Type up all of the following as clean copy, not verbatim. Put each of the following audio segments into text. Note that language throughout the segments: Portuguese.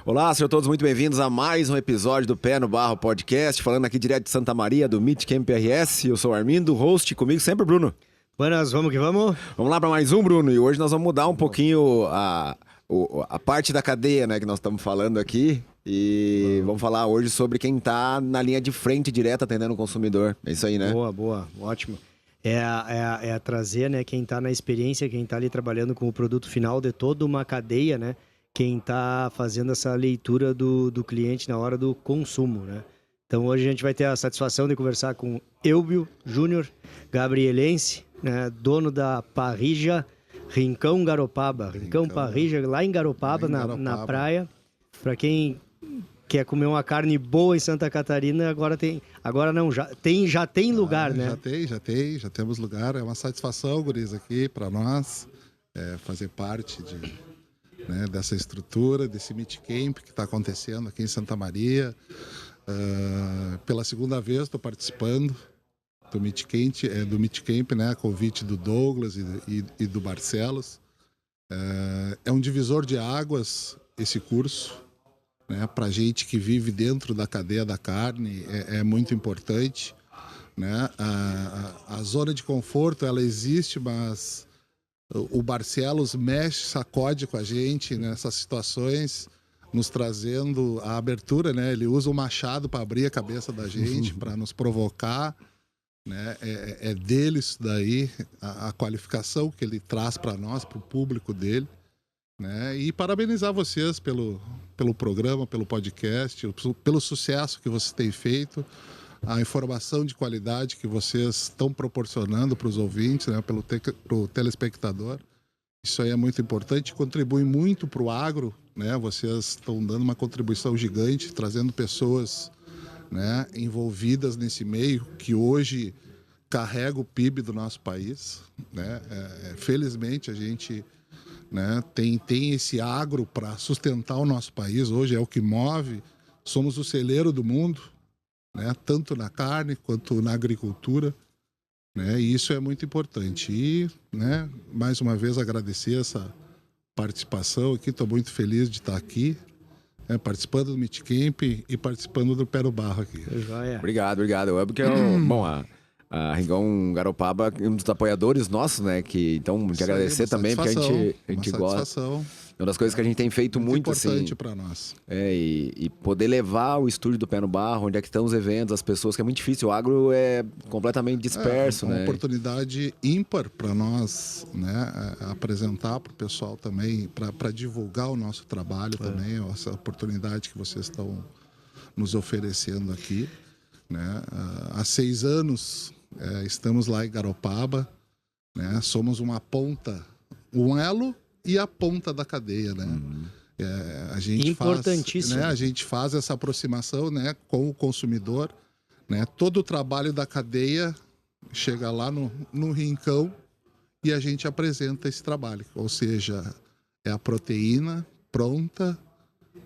Olá, sejam todos muito bem-vindos a mais um episódio do Pé no Barro Podcast, falando aqui direto de Santa Maria, do Meet Camp RS. Eu sou o Armindo, host, comigo sempre, Bruno. Buenas, vamos que vamos. Vamos lá para mais um, Bruno, e hoje nós vamos mudar um pouquinho a parte da cadeia, né, que nós estamos falando aqui. E vamos falar hoje sobre quem está na linha de frente direta atendendo o consumidor. É isso aí, né? Boa, ótimo. É trazer, né, quem está na experiência, quem está ali trabalhando com o produto final de toda uma cadeia, né? Quem está fazendo essa leitura do cliente na hora do consumo, né? Então hoje a gente vai ter a satisfação de conversar com Eubio Júnior Gabrielense, né, dono da Parrija Rincão Garopaba. Rincão Parrija, lá em Garopaba, na praia. Para quem quer comer uma carne boa em Santa Catarina, já tem lugar, né? Já temos lugar. É uma satisfação, guris, aqui para nós fazer parte dessa estrutura, desse Meet Camp que está acontecendo aqui em Santa Maria. Pela segunda vez estou participando do Meet Camp, né, a convite do Douglas e do Barcelos. É um divisor de águas esse curso, né, para gente que vive dentro da cadeia da carne, é muito importante, né? A zona de conforto, ela existe, mas o Barcelos mexe, sacode com a gente nessas situações, nos trazendo a abertura, né? Ele usa o machado para abrir a cabeça da gente, para nos provocar, né? É dele isso daí, a qualificação que ele traz para nós, para o público dele, né? E parabenizar vocês pelo programa, pelo podcast, pelo sucesso que vocês têm feito, a informação de qualidade que vocês estão proporcionando para os ouvintes, né? Pro telespectador. Isso aí é muito importante, contribui muito para o agro, né? Vocês estão dando uma contribuição gigante, trazendo pessoas, né, envolvidas nesse meio que hoje carrega o PIB do nosso país, né? Felizmente a gente, né, tem esse agro para sustentar o nosso país. Hoje é o que move, somos o celeiro do mundo, né, tanto na carne quanto na agricultura, né, e isso é muito importante. E, né, mais uma vez agradecer essa participação aqui, estou muito feliz de estar aqui, né, participando do Meet Camp e participando do Pé no Barro aqui. Obrigado. É porque bom, a Rincão Garopaba é um dos apoiadores nossos, né? Então, quero agradecer também, porque a gente gosta. É uma das coisas que a gente tem feito muito importante assim, para nós. E poder levar o estúdio do Pé no Barro, onde é que estão os eventos, as pessoas, que é muito difícil. O agro é completamente disperso, né? É uma né? oportunidade ímpar para nós, né? Apresentar para o pessoal também, para divulgar o nosso trabalho também, essa oportunidade que vocês estão nos oferecendo aqui, né? Há 6 anos estamos lá em Garopaba, né? Somos uma ponta, um elo e a ponta da cadeia, né? A gente importantíssimo. A gente faz essa aproximação, né, com o consumidor, né? Todo o trabalho da cadeia chega lá no rincão e a gente apresenta esse trabalho, ou seja, é a proteína pronta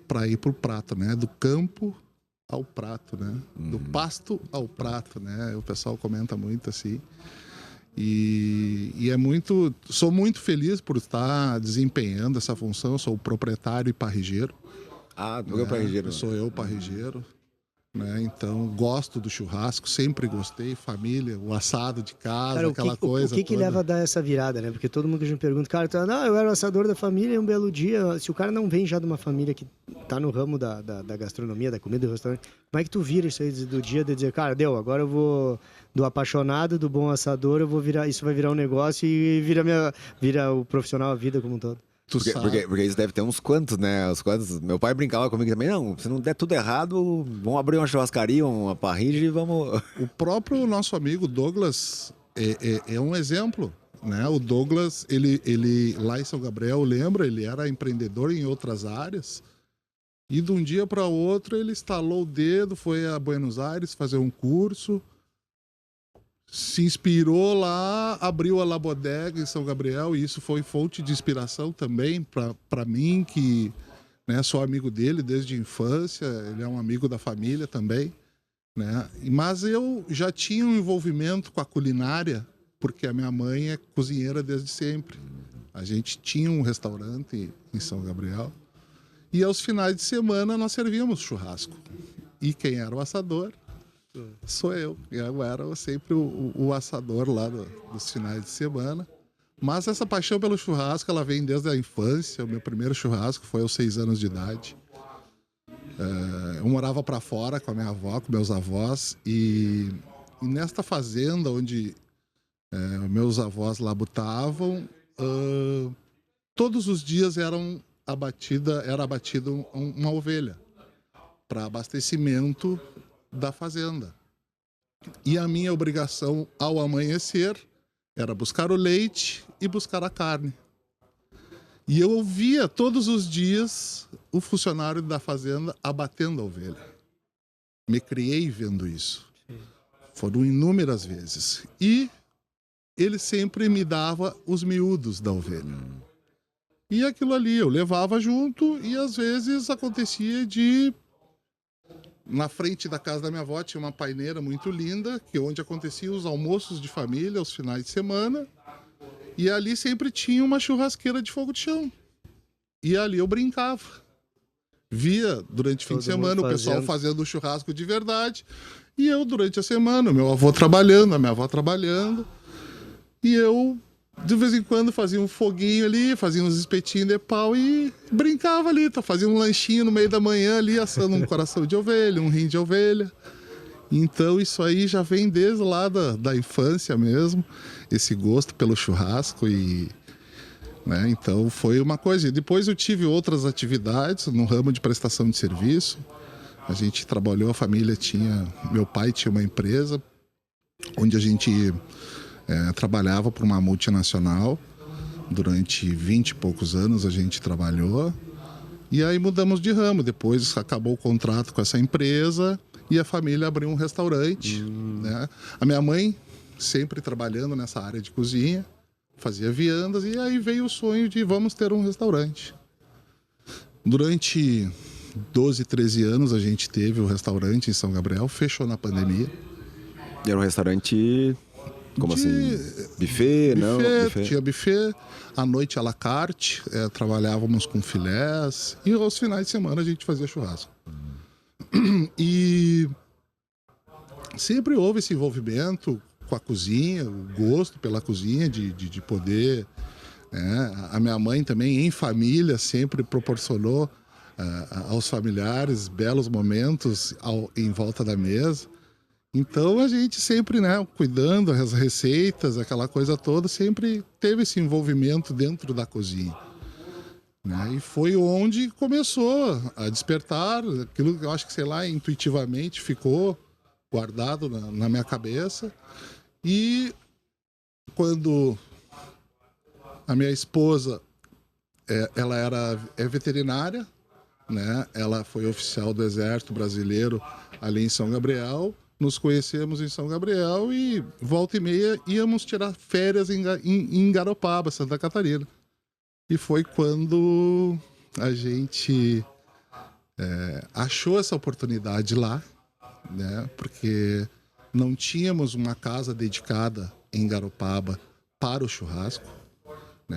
para ir para o prato, né? Do campo ao prato, né? Do pasto ao prato, né? O pessoal comenta muito assim. E sou muito feliz por estar desempenhando essa função. Eu sou o proprietário e parrigeiro. Tu é o parrigeiro. Sou eu o parrigeiro, né? Então gosto do churrasco, sempre gostei, família, o assado de casa, cara, aquela coisa. O que leva a dar essa virada, né? Porque todo mundo que a gente pergunta, cara, eu era o assador da família e um belo dia, se o cara não vem já de uma família que tá no ramo da gastronomia, da comida do restaurante, como é que tu vira isso aí do dia de dizer, cara, agora eu vou do apaixonado, do bom assador, isso vai virar um negócio e vira o profissional, a vida como um todo. Porque isso deve ter uns quantos, né? Meu pai brincava comigo também. Não, se não der tudo errado, vamos abrir uma churrascaria, uma parrilla e vamos... O próprio nosso amigo Douglas é um exemplo, né? O Douglas, ele lá em São Gabriel, ele era empreendedor em outras áreas. E de um dia para o outro ele estalou o dedo, foi a Buenos Aires fazer um curso, se inspirou lá, abriu a La Bodega em São Gabriel, e isso foi fonte de inspiração também para mim, que, né, sou amigo dele desde a infância, ele é um amigo da família também, né? Mas eu já tinha um envolvimento com a culinária, porque a minha mãe é cozinheira desde sempre. A gente tinha um restaurante em São Gabriel E aos finais de semana nós servíamos churrasco. E quem era o assador? Sou eu. Eu era sempre o assador lá dos finais de semana. Mas essa paixão pelo churrasco, ela vem desde a infância. O meu primeiro churrasco foi aos 6 anos de idade. Eu morava para fora com a minha avó, com meus avós. E nesta fazenda onde meus avós labutavam, todos os dias era abatida uma ovelha para abastecimento da fazenda. E a minha obrigação ao amanhecer era buscar o leite e buscar a carne. E eu ouvia todos os dias o funcionário da fazenda abatendo a ovelha. Me criei vendo isso. Foram inúmeras vezes. E ele sempre me dava os miúdos da ovelha. E aquilo ali eu levava junto e às vezes acontecia de... Na frente da casa da minha avó tinha uma paineira muito linda, onde aconteciam os almoços de família, aos finais de semana. E ali sempre tinha uma churrasqueira de fogo de chão. E ali eu brincava. Via durante o fim de semana o pessoal fazendo o churrasco de verdade. E eu durante a semana, meu avô trabalhando, a minha avó trabalhando. E eu, de vez em quando, fazia um foguinho ali, fazia uns espetinhos de pau e brincava ali. Fazia um lanchinho no meio da manhã ali, assando um coração de ovelha, um rim de ovelha. Então isso aí já vem desde lá da infância mesmo, esse gosto pelo churrasco e... Né, então foi uma coisa. E depois eu tive outras atividades no ramo de prestação de serviço. A gente trabalhou, a família tinha... Meu pai tinha uma empresa onde a gente... trabalhava para uma multinacional. Durante 20 e poucos anos a gente trabalhou. E aí mudamos de ramo. Depois acabou o contrato com essa empresa e a família abriu um restaurante. Né? A minha mãe, sempre trabalhando nessa área de cozinha, fazia viandas. E aí veio o sonho de vamos ter um restaurante. Durante 12, 13 anos a gente teve o restaurante em São Gabriel. Fechou na pandemia. E era um restaurante... Como assim? Buffet, não? Buffet. Tinha buffet. À noite, à la carte. Trabalhávamos com filés. E aos finais de semana a gente fazia churrasco. E sempre houve esse envolvimento com a cozinha, o gosto pela cozinha, de poder... A minha mãe também, em família, sempre proporcionou aos familiares belos momentos em volta da mesa. Então a gente sempre, cuidando das receitas, aquela coisa toda, sempre teve esse envolvimento dentro da cozinha. E foi onde começou a despertar aquilo que eu acho que, sei lá, intuitivamente ficou guardado na minha cabeça. E quando a minha esposa, ela é veterinária, ela foi oficial do Exército Brasileiro ali em São Gabriel. Nos conhecemos em São Gabriel e volta e meia íamos tirar férias em Garopaba, Santa Catarina. E foi quando a gente achou essa oportunidade lá, porque não tínhamos uma casa dedicada em Garopaba para o churrasco.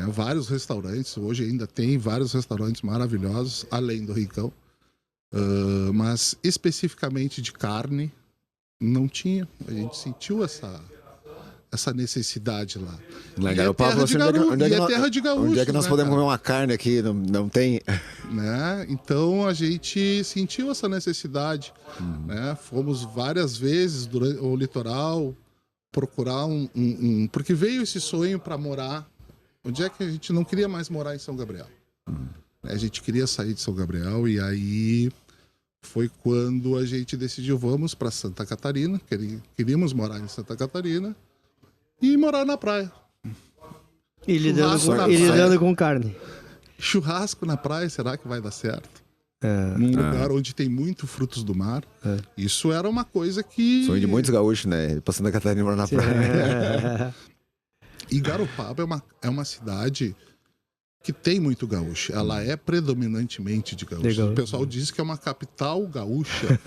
Vários restaurantes, hoje ainda tem vários restaurantes maravilhosos, além do Rincão, mas especificamente de carne, não tinha. A gente sentiu essa necessidade lá. Lá em Garopaba, terra de gaúchos. Onde é que nós podemos comer uma carne aqui? Não tem. Então a gente sentiu essa necessidade. Fomos várias vezes durante o litoral procurar porque veio esse sonho para morar. Onde é que a gente não queria mais morar em São Gabriel? A gente queria sair de São Gabriel e aí foi quando a gente decidiu vamos para Santa Catarina. Queríamos morar em Santa Catarina e morar na praia. E lidando com carne. Churrasco na praia, será que vai dar certo? Num lugar onde tem muito frutos do mar. Isso era uma coisa que... Sonho de muitos gaúchos, né? Pra Santa Catarina morar na praia. E Garopaba é uma cidade que tem muito gaúcho. Ela é predominantemente de gaúcho. O pessoal diz que é uma capital gaúcha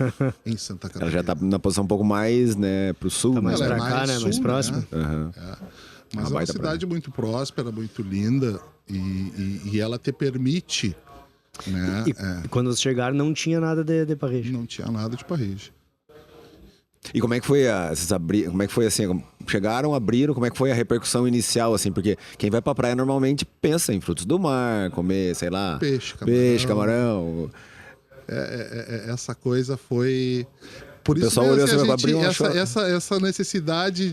em Santa Catarina. Ela já tá na posição um pouco mais, pro sul. Tá mais né? pra cá, sul, mais próximo. Mas é uma cidade muito próspera, muito linda. E ela te permite né? E quando vocês chegaram não tinha nada de parrilha? Não tinha nada de parrilha. E como é que foi como é que foi assim, chegaram, abriram, como é que foi a repercussão inicial, assim, porque quem vai pra praia normalmente pensa em frutos do mar, comer, sei lá... Peixe, camarão... Essa coisa foi... Por isso pessoal olhou mesmo assim, que abriu uma essa necessidade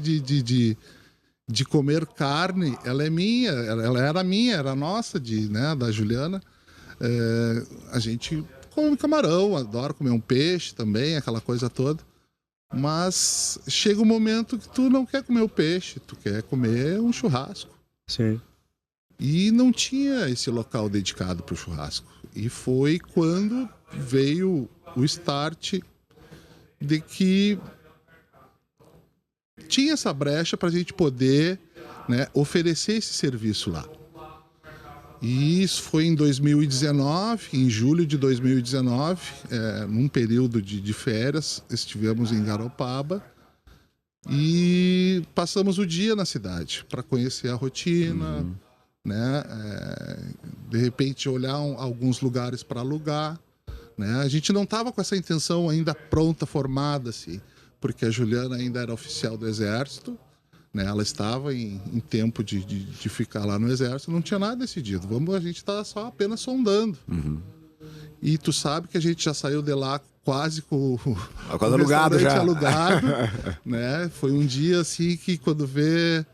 de comer carne, ela é minha, ela era minha, era nossa, né, da Juliana. A gente come camarão, adora comer um peixe também, aquela coisa toda. Mas chega um momento que tu não quer comer o peixe, tu quer comer um churrasco. Sim. E não tinha esse local dedicado para o churrasco. E foi quando veio o start de que tinha essa brecha para a gente poder, né, oferecer esse serviço lá. E isso foi em 2019, em julho de 2019, num período de férias, estivemos em Garopaba e passamos o dia na cidade para conhecer a rotina, né? De repente olhar alguns lugares para alugar, né? A gente não estava com essa intenção ainda pronta, formada, assim, porque a Juliana ainda era oficial do Exército, né? Ela estava em tempo de ficar lá no Exército, não tinha nada decidido. A gente está só apenas sondando. E tu sabe que a gente já saiu de lá quase com o alugado já. Alugado, né? Foi um dia assim que quando vê,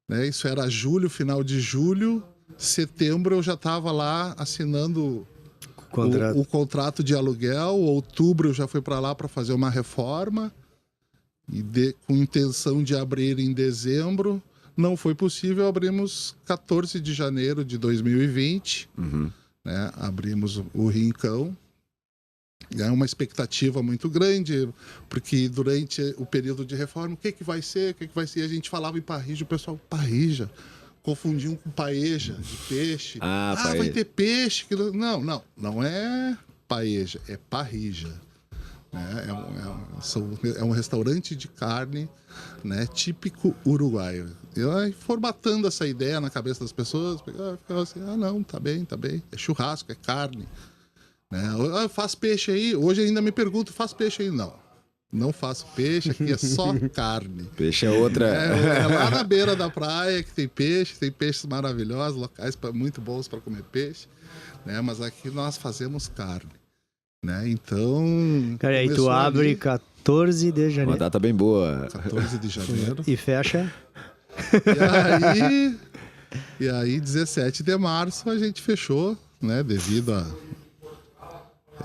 né? Isso era julho, final de julho, setembro eu já estava lá assinando o contrato de aluguel. Outubro eu já fui para lá para fazer uma reforma. E com intenção de abrir em dezembro, não foi possível, abrimos 14 de janeiro de 2020, né? Abrimos o Rincão. É uma expectativa muito grande, porque durante o período de reforma, o que vai ser? A gente falava em parrija, o pessoal, parrija, confundiam com paeja, de peixe. Paeja. Vai ter peixe. Não é paeja, é parrija. É um restaurante de carne, né, típico uruguaio. E formatando essa ideia na cabeça das pessoas, ficava assim, não, tá bem, é churrasco, é carne. Né? Faz peixe aí? Hoje ainda me pergunto, faz peixe aí? Não faço peixe, aqui é só carne. Peixe é outra. É lá na beira da praia que tem peixes maravilhosos, locais muito bons para comer peixe, né? Mas aqui nós fazemos carne. Né? Então... Cara, aí tu abre 14 de janeiro. Uma data bem boa. 14 de janeiro. E fecha? E aí 17 de março a gente fechou, né? Devido a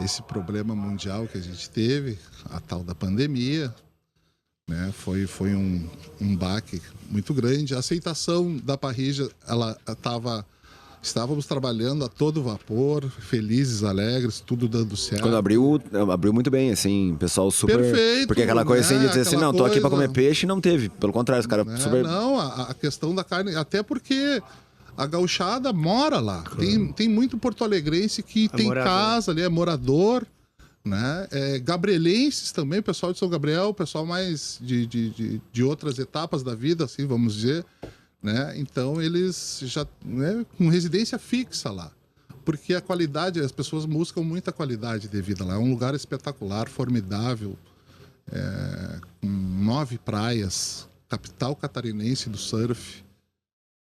esse problema mundial que a gente teve, a tal da pandemia, né? Foi um baque muito grande. A aceitação da parrija, estávamos trabalhando a todo vapor, felizes, alegres, tudo dando certo. Quando abriu muito bem, assim, pessoal super... Perfeito. Porque aquela coisa assim de dizer assim, não, tô aqui pra comer peixe, não teve. Pelo contrário, os caras super... Não, a questão da carne, até porque a gauchada mora lá. Tem muito porto-alegrense que tem casa ali, é morador, né? Gabrielenses também, pessoal de São Gabriel, pessoal mais de outras etapas da vida, assim, vamos dizer... Né? Então eles já, né, com residência fixa lá, porque a qualidade, as pessoas buscam muita qualidade de vida lá. É um lugar espetacular, formidável, com 9 praias, capital catarinense do surf,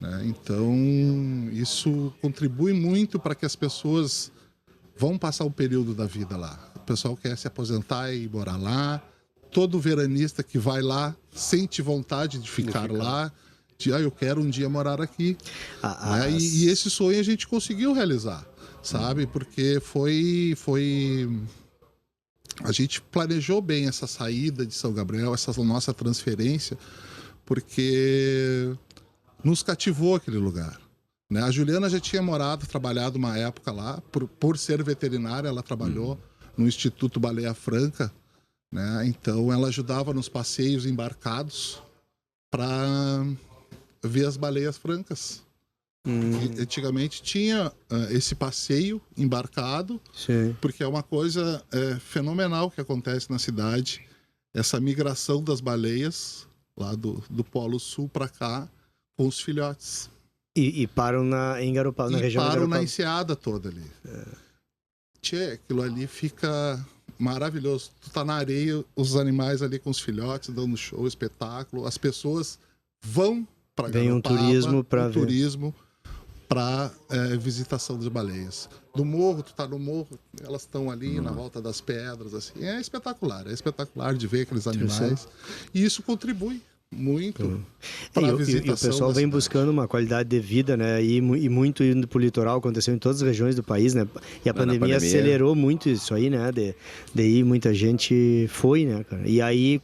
né? Então isso contribui muito para que as pessoas vão passar um período da vida lá. O pessoal quer se aposentar e morar lá. Todo veranista que vai lá sente vontade de ficar lá. Eu quero um dia morar aqui. Né? E esse sonho a gente conseguiu realizar, sabe? Porque a gente planejou bem essa saída de São Gabriel, essa nossa transferência, porque nos cativou aquele lugar. Né? A Juliana já tinha trabalhado uma época lá, por ser veterinária, ela trabalhou no Instituto Baleia Franca, né? Então ela ajudava nos passeios embarcados para ver as baleias francas. Antigamente tinha esse passeio embarcado, sim, porque é uma coisa fenomenal que acontece na cidade, essa migração das baleias lá do Polo Sul para cá com os filhotes. E param em Garopaba, na região de Garopaba. Param na enseada toda ali. Tchê, aquilo ali fica maravilhoso. Tu tá na areia, os animais ali com os filhotes, dando show, espetáculo. As pessoas vão para Garopaba, turismo para visitação das baleias. Do morro, tu tá no morro, elas estão ali na volta das pedras, assim. É espetacular de ver aqueles animais. E isso contribui muito para a visitação. E o pessoal vem buscando uma qualidade de vida, né? E muito indo para o litoral, aconteceu em todas as regiões do país, né? E a pandemia acelerou muito isso aí, né? Daí muita gente foi, né, cara? E aí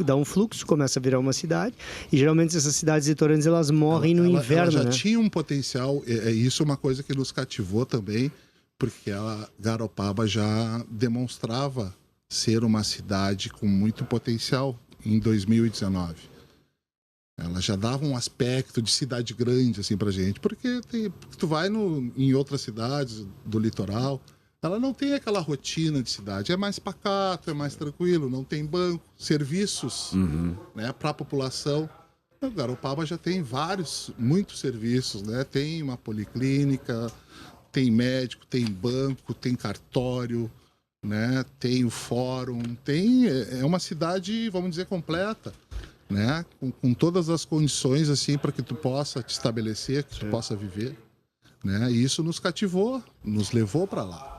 dá um fluxo, começa a virar uma cidade. E geralmente essas cidades litorâneas, elas morrem no inverno, ela já né? tinha um potencial, isso é uma coisa que nos cativou também, porque Garopaba já demonstrava ser uma cidade com muito potencial em 2019. Ela já dava um aspecto de cidade grande assim pra gente, porque tu vai em outras cidades do litoral, ela não tem aquela rotina de cidade, é mais pacato, é mais tranquilo, não tem banco, serviços, né, para a população. O Garopaba já tem muitos serviços, né? Tem uma policlínica, tem médico, tem banco, tem cartório, né? Tem o fórum, é uma cidade, vamos dizer, completa, né? Com todas as condições assim para que tu possa te estabelecer, que tu possa viver, né? E isso nos cativou, nos levou para lá.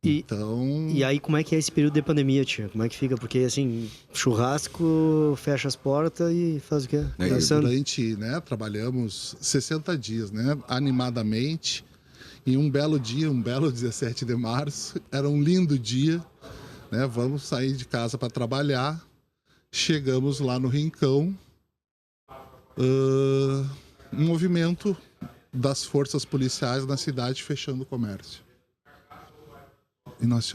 E aí, como é que é esse período de pandemia, tia? Como é que fica? Porque, assim, churrasco, fecha as portas e faz o quê? Durante, né, trabalhamos 60 dias, né, animadamente. E um belo dia, um belo 17 de março, era um lindo dia, né? Vamos sair de casa para trabalhar. Chegamos lá no Rincão, um movimento das forças policiais na cidade fechando o comércio. E nós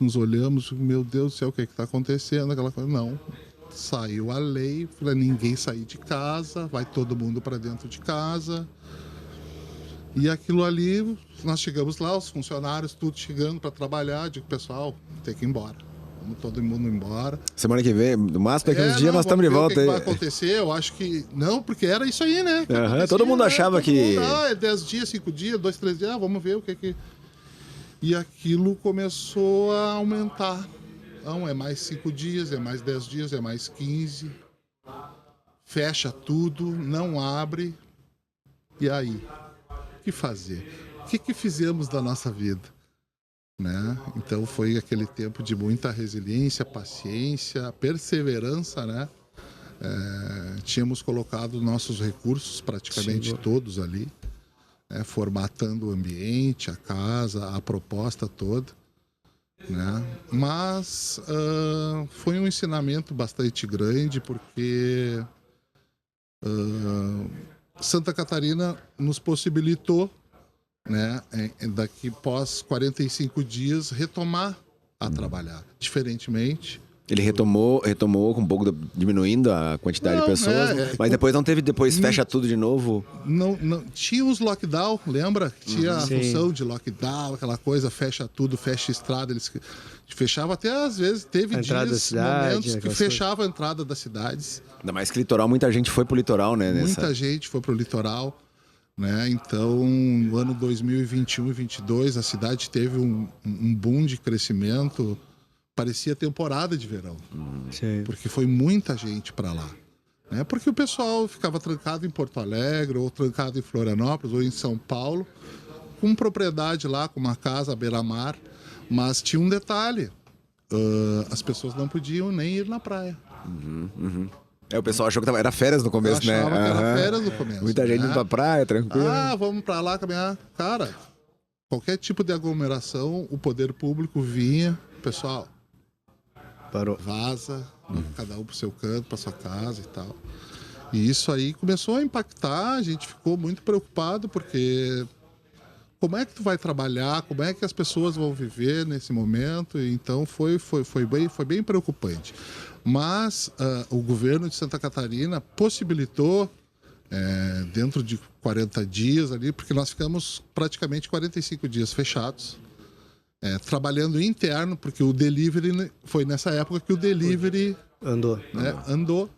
nos olhamos, meu Deus do céu, o que está acontecendo? Aquela coisa, não, saiu a lei, para ninguém sair de casa, vai todo mundo para dentro de casa. E aquilo ali, nós chegamos lá, os funcionários, tudo chegando para trabalhar, digo, pessoal, tem que ir embora. Vamos todo mundo embora. Semana que vem, no máximo daqui uns dias nós estamos de volta aí. O que vai acontecer? Eu acho que não, porque era isso aí, né? Todo mundo achava que... é 10 dias, 5 dias, 2, 3 dias, vamos ver o que... E aquilo começou a aumentar. Não, é mais 5 dias, é mais 10 dias, é mais 15. Fecha tudo, não abre. E aí? O que fazer? O que fizemos da nossa vida? Né? Então foi aquele tempo de muita resiliência, paciência, perseverança, né? Tínhamos colocado nossos recursos praticamente todos ali, né? Formatando o ambiente, a casa, a proposta toda, né? Mas foi um ensinamento bastante grande, porque Santa Catarina nos possibilitou, né, daqui pós 45 dias retomar a trabalhar. Diferentemente, ele retomou com um pouco diminuindo a quantidade de pessoas, mas depois fecha tudo de novo. Não tinha os lockdown, lembra? Tinha a função de lockdown, aquela coisa, fecha tudo, fecha a estrada, eles fechavam até às vezes, teve momentos que fechava a entrada das cidades. Ainda mais que litoral, muita gente foi pro litoral, né? Muita gente foi pro litoral. Né? Então, no ano 2021 e 2022, a cidade teve um boom de crescimento, parecia temporada de verão, porque foi muita gente para lá. Né? Porque o pessoal ficava trancado em Porto Alegre, ou trancado em Florianópolis, ou em São Paulo, com propriedade lá, com uma casa à beira-mar, mas tinha um detalhe, as pessoas não podiam nem ir na praia. O pessoal achou que era férias no começo, né? Que era férias no começo. Muita gente indo pra praia, tranquilo. Vamos pra lá caminhar. Cara, qualquer tipo de aglomeração, o poder público vinha, pessoal, parou, vaza, cada um pro seu canto, pra sua casa e tal. E isso aí começou a impactar, a gente ficou muito preocupado, porque como é que tu vai trabalhar, como é que as pessoas vão viver nesse momento? Então foi bem preocupante. Mas o governo de Santa Catarina possibilitou, dentro de 40 dias ali, porque nós ficamos praticamente 45 dias fechados, trabalhando interno, porque o delivery, foi nessa época que o delivery andou.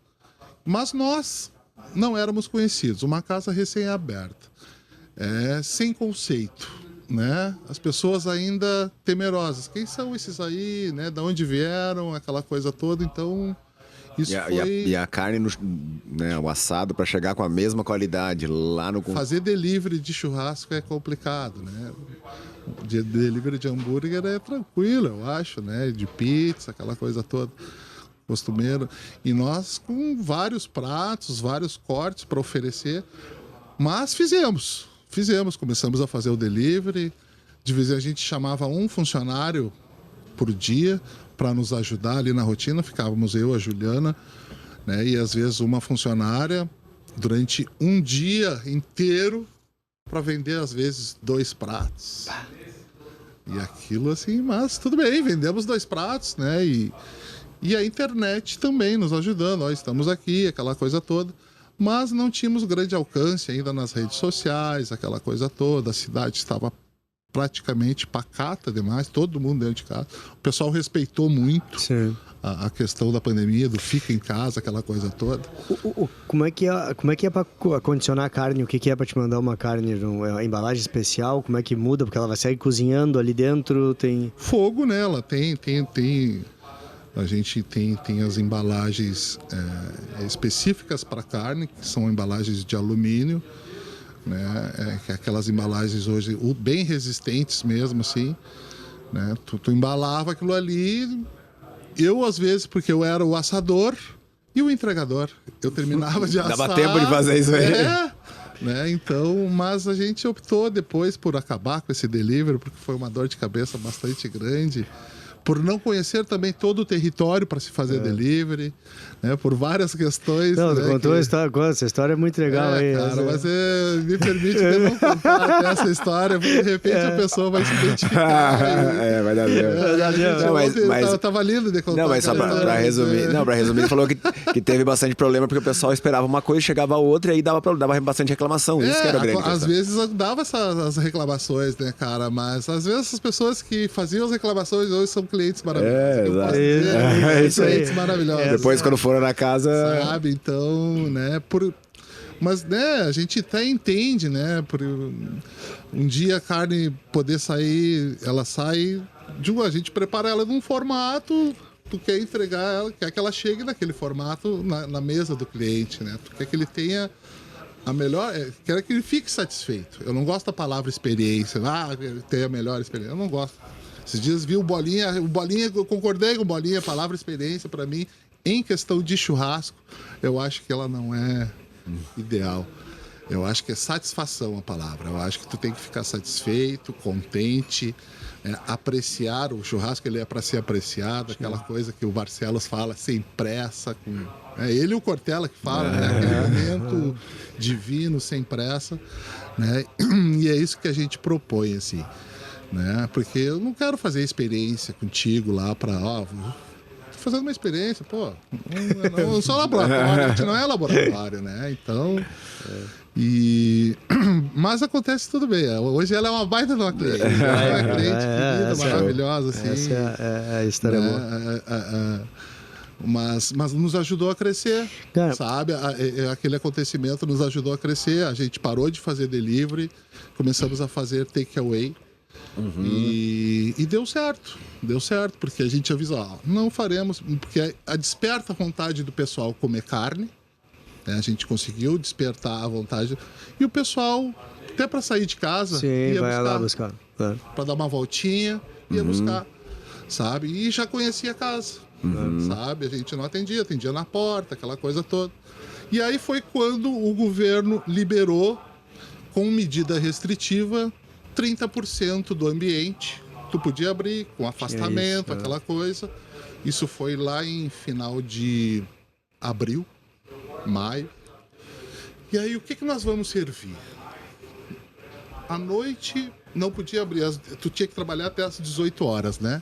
Mas nós não éramos conhecidos, uma casa recém-aberta, sem conceito, né, as pessoas ainda temerosas. Quem são esses aí, né? De onde vieram, aquela coisa toda. Então, isso E a carne, né, o assado, para chegar com a mesma qualidade lá no... Fazer delivery de churrasco é complicado, né? Delivery de hambúrguer é tranquilo, eu acho, né? De pizza, aquela coisa toda, costumeiro. E nós com vários pratos, vários cortes para oferecer, mas fizemos, começamos a fazer o delivery. De vez em a gente chamava um funcionário por dia para nos ajudar ali na rotina, ficávamos eu, a Juliana, né? E às vezes uma funcionária durante um dia inteiro para vender às vezes 2 pratos. E aquilo assim, mas tudo bem, vendemos 2 pratos, né? E a internet também nos ajudando, ó, estamos aqui, aquela coisa toda. Mas não tínhamos grande alcance ainda nas redes sociais, aquela coisa toda. A cidade estava praticamente pacata demais, todo mundo dentro de casa. O pessoal respeitou muito a questão da pandemia, do fica em casa, aquela coisa toda. Como é que é para condicionar a carne? O que é para te mandar uma carne? É embalagem especial? Como é que muda? Porque ela vai sair cozinhando ali dentro, tem... Fogo nela, tem... A gente tem as embalagens específicas para carne, que são embalagens de alumínio, né? Aquelas embalagens hoje bem resistentes mesmo, assim, né? Tu embalava aquilo ali. Eu, às vezes, porque eu era o assador e o entregador, eu terminava de assar. Dava tempo de fazer isso aí. Né? Então, mas a gente optou depois por acabar com esse delivery, porque foi uma dor de cabeça bastante grande. Por não conhecer também todo o território para se fazer delivery, né? Por várias questões. Não, né, contou a história, essa história é muito legal aí. Cara, mas me permite não contar até essa história, porque de repente a pessoa vai se identificar. Vai dar mesmo. Tava lindo de contar. Não, mas só pra resumir, ele falou que teve bastante problema porque o pessoal esperava uma coisa, chegava outra e aí dava bastante reclamação. Isso que era grande. Às vezes dava essas reclamações, né, cara? Mas às vezes as pessoas que faziam as reclamações hoje são clientes maravilhosos. Isso aí. Clientes maravilhosos. Depois, quando foram na casa... Sabe, então, né, mas, né, a gente até entende, né, por um dia a carne poder sair, ela sai, a gente prepara ela num formato, tu quer entregar ela, quer que ela chegue naquele formato na mesa do cliente, né, tu quer que ele tenha a melhor, quer que ele fique satisfeito. Eu não gosto da palavra experiência, ter a melhor experiência, eu não gosto. Esses dias vi o Bolinha, eu concordei com o Bolinha, a palavra experiência para mim, em questão de churrasco, eu acho que ela não é ideal. Eu acho que é satisfação a palavra. Eu acho que tu tem que ficar satisfeito, contente, apreciar. O churrasco ele é para ser apreciado, aquela coisa que o Barcelos fala, sem pressa. Ele e o Cortella que falam, né? Aquele momento divino, sem pressa. Né? E é isso que a gente propõe, assim. Né? Porque eu não quero fazer experiência contigo lá para... fazendo uma experiência, pô, não sou laboratório, a gente não é laboratório, né? Então, mas acontece tudo bem. Hoje ela é uma baita de uma cliente, uma cliente querida, maravilhosa, assim. Essa é a história boa. Mas nos ajudou a crescer, sabe? Aquele acontecimento nos ajudou a crescer. A gente parou de fazer delivery, começamos a fazer takeaway. E deu certo, porque a gente avisou, não faremos, porque desperta a vontade do pessoal comer carne, né? A gente conseguiu despertar a vontade, e o pessoal, até para sair de casa, ia lá buscar. Para dar uma voltinha, ia buscar, sabe? E já conhecia a casa, sabe? A gente não atendia na porta, aquela coisa toda. E aí foi quando o governo liberou, com medida restritiva, 30% do ambiente, tu podia abrir com afastamento, aquela coisa. Isso foi lá em final de abril, maio. E aí, o que nós vamos servir? À noite, não podia abrir. Tu tinha que trabalhar até as 18 horas, né?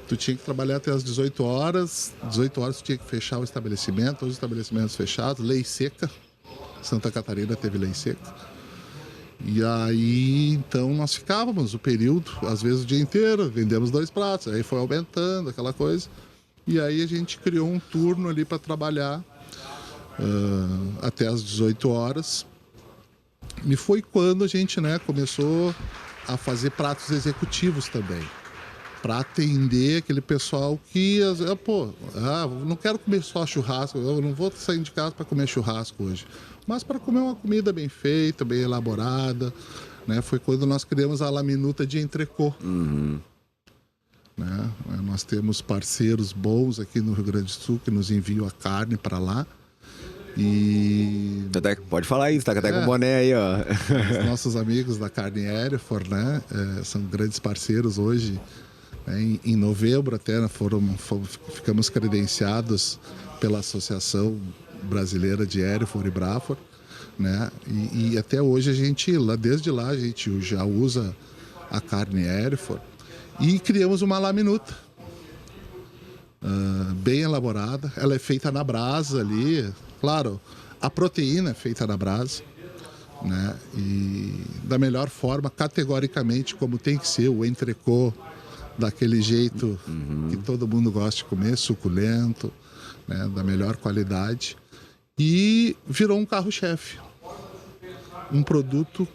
Tu tinha que trabalhar até as 18 horas. 18 horas tu tinha que fechar o estabelecimento. Todos os estabelecimentos fechados. Lei seca. Santa Catarina teve lei seca. E aí, então, nós ficávamos o período, às vezes o dia inteiro, vendemos 2 pratos, aí foi aumentando, aquela coisa. E aí a gente criou um turno ali para trabalhar até as 18 horas. E foi quando a gente, né, começou a fazer pratos executivos também, para atender aquele pessoal que, não quero comer só churrasco, eu não vou sair de casa para comer churrasco hoje, mas para comer uma comida bem feita, bem elaborada, né? Foi quando nós criamos a laminuta de entrecô. Né? Nós temos parceiros bons aqui no Rio Grande do Sul que nos enviam a carne para lá. E pode falar isso, tá até com o boné aí, ó. Os nossos amigos da Carne Hereford, né? São grandes parceiros hoje. Em novembro até ficamos credenciados pela Associação Brasileira de Hereford e Braford, né? E até hoje desde lá a gente já usa a carne Hereford e criamos uma laminuta bem elaborada. Ela é feita na brasa ali, claro, a proteína é feita na brasa, né? E da melhor forma, categoricamente, como tem que ser o entrecô, daquele jeito que todo mundo gosta de comer, suculento, né, da melhor qualidade. E virou um carro-chefe.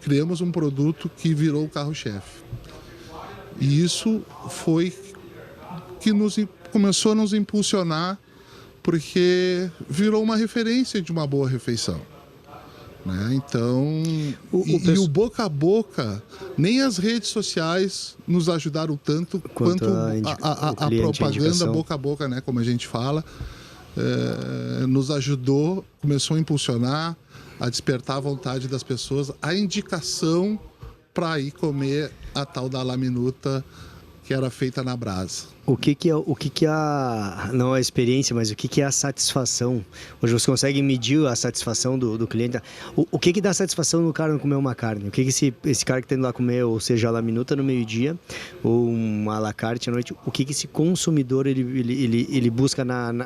Criamos um produto que virou o carro-chefe. E isso foi que começou a nos impulsionar, porque virou uma referência de uma boa refeição. Né? Então, o boca a boca, nem as redes sociais nos ajudaram tanto quanto a propaganda boca a boca, né? Como a gente fala, nos ajudou, começou a impulsionar, a despertar a vontade das pessoas, a indicação para ir comer a tal da laminuta que era feita na brasa. O que é não a experiência, mas o que é a satisfação? Hoje você consegue medir a satisfação do cliente. O que dá satisfação no cara não comer uma carne? O que esse cara que tem lá comer, ou seja, a laminuta no meio-dia, ou uma à la carte à noite, o que esse consumidor ele busca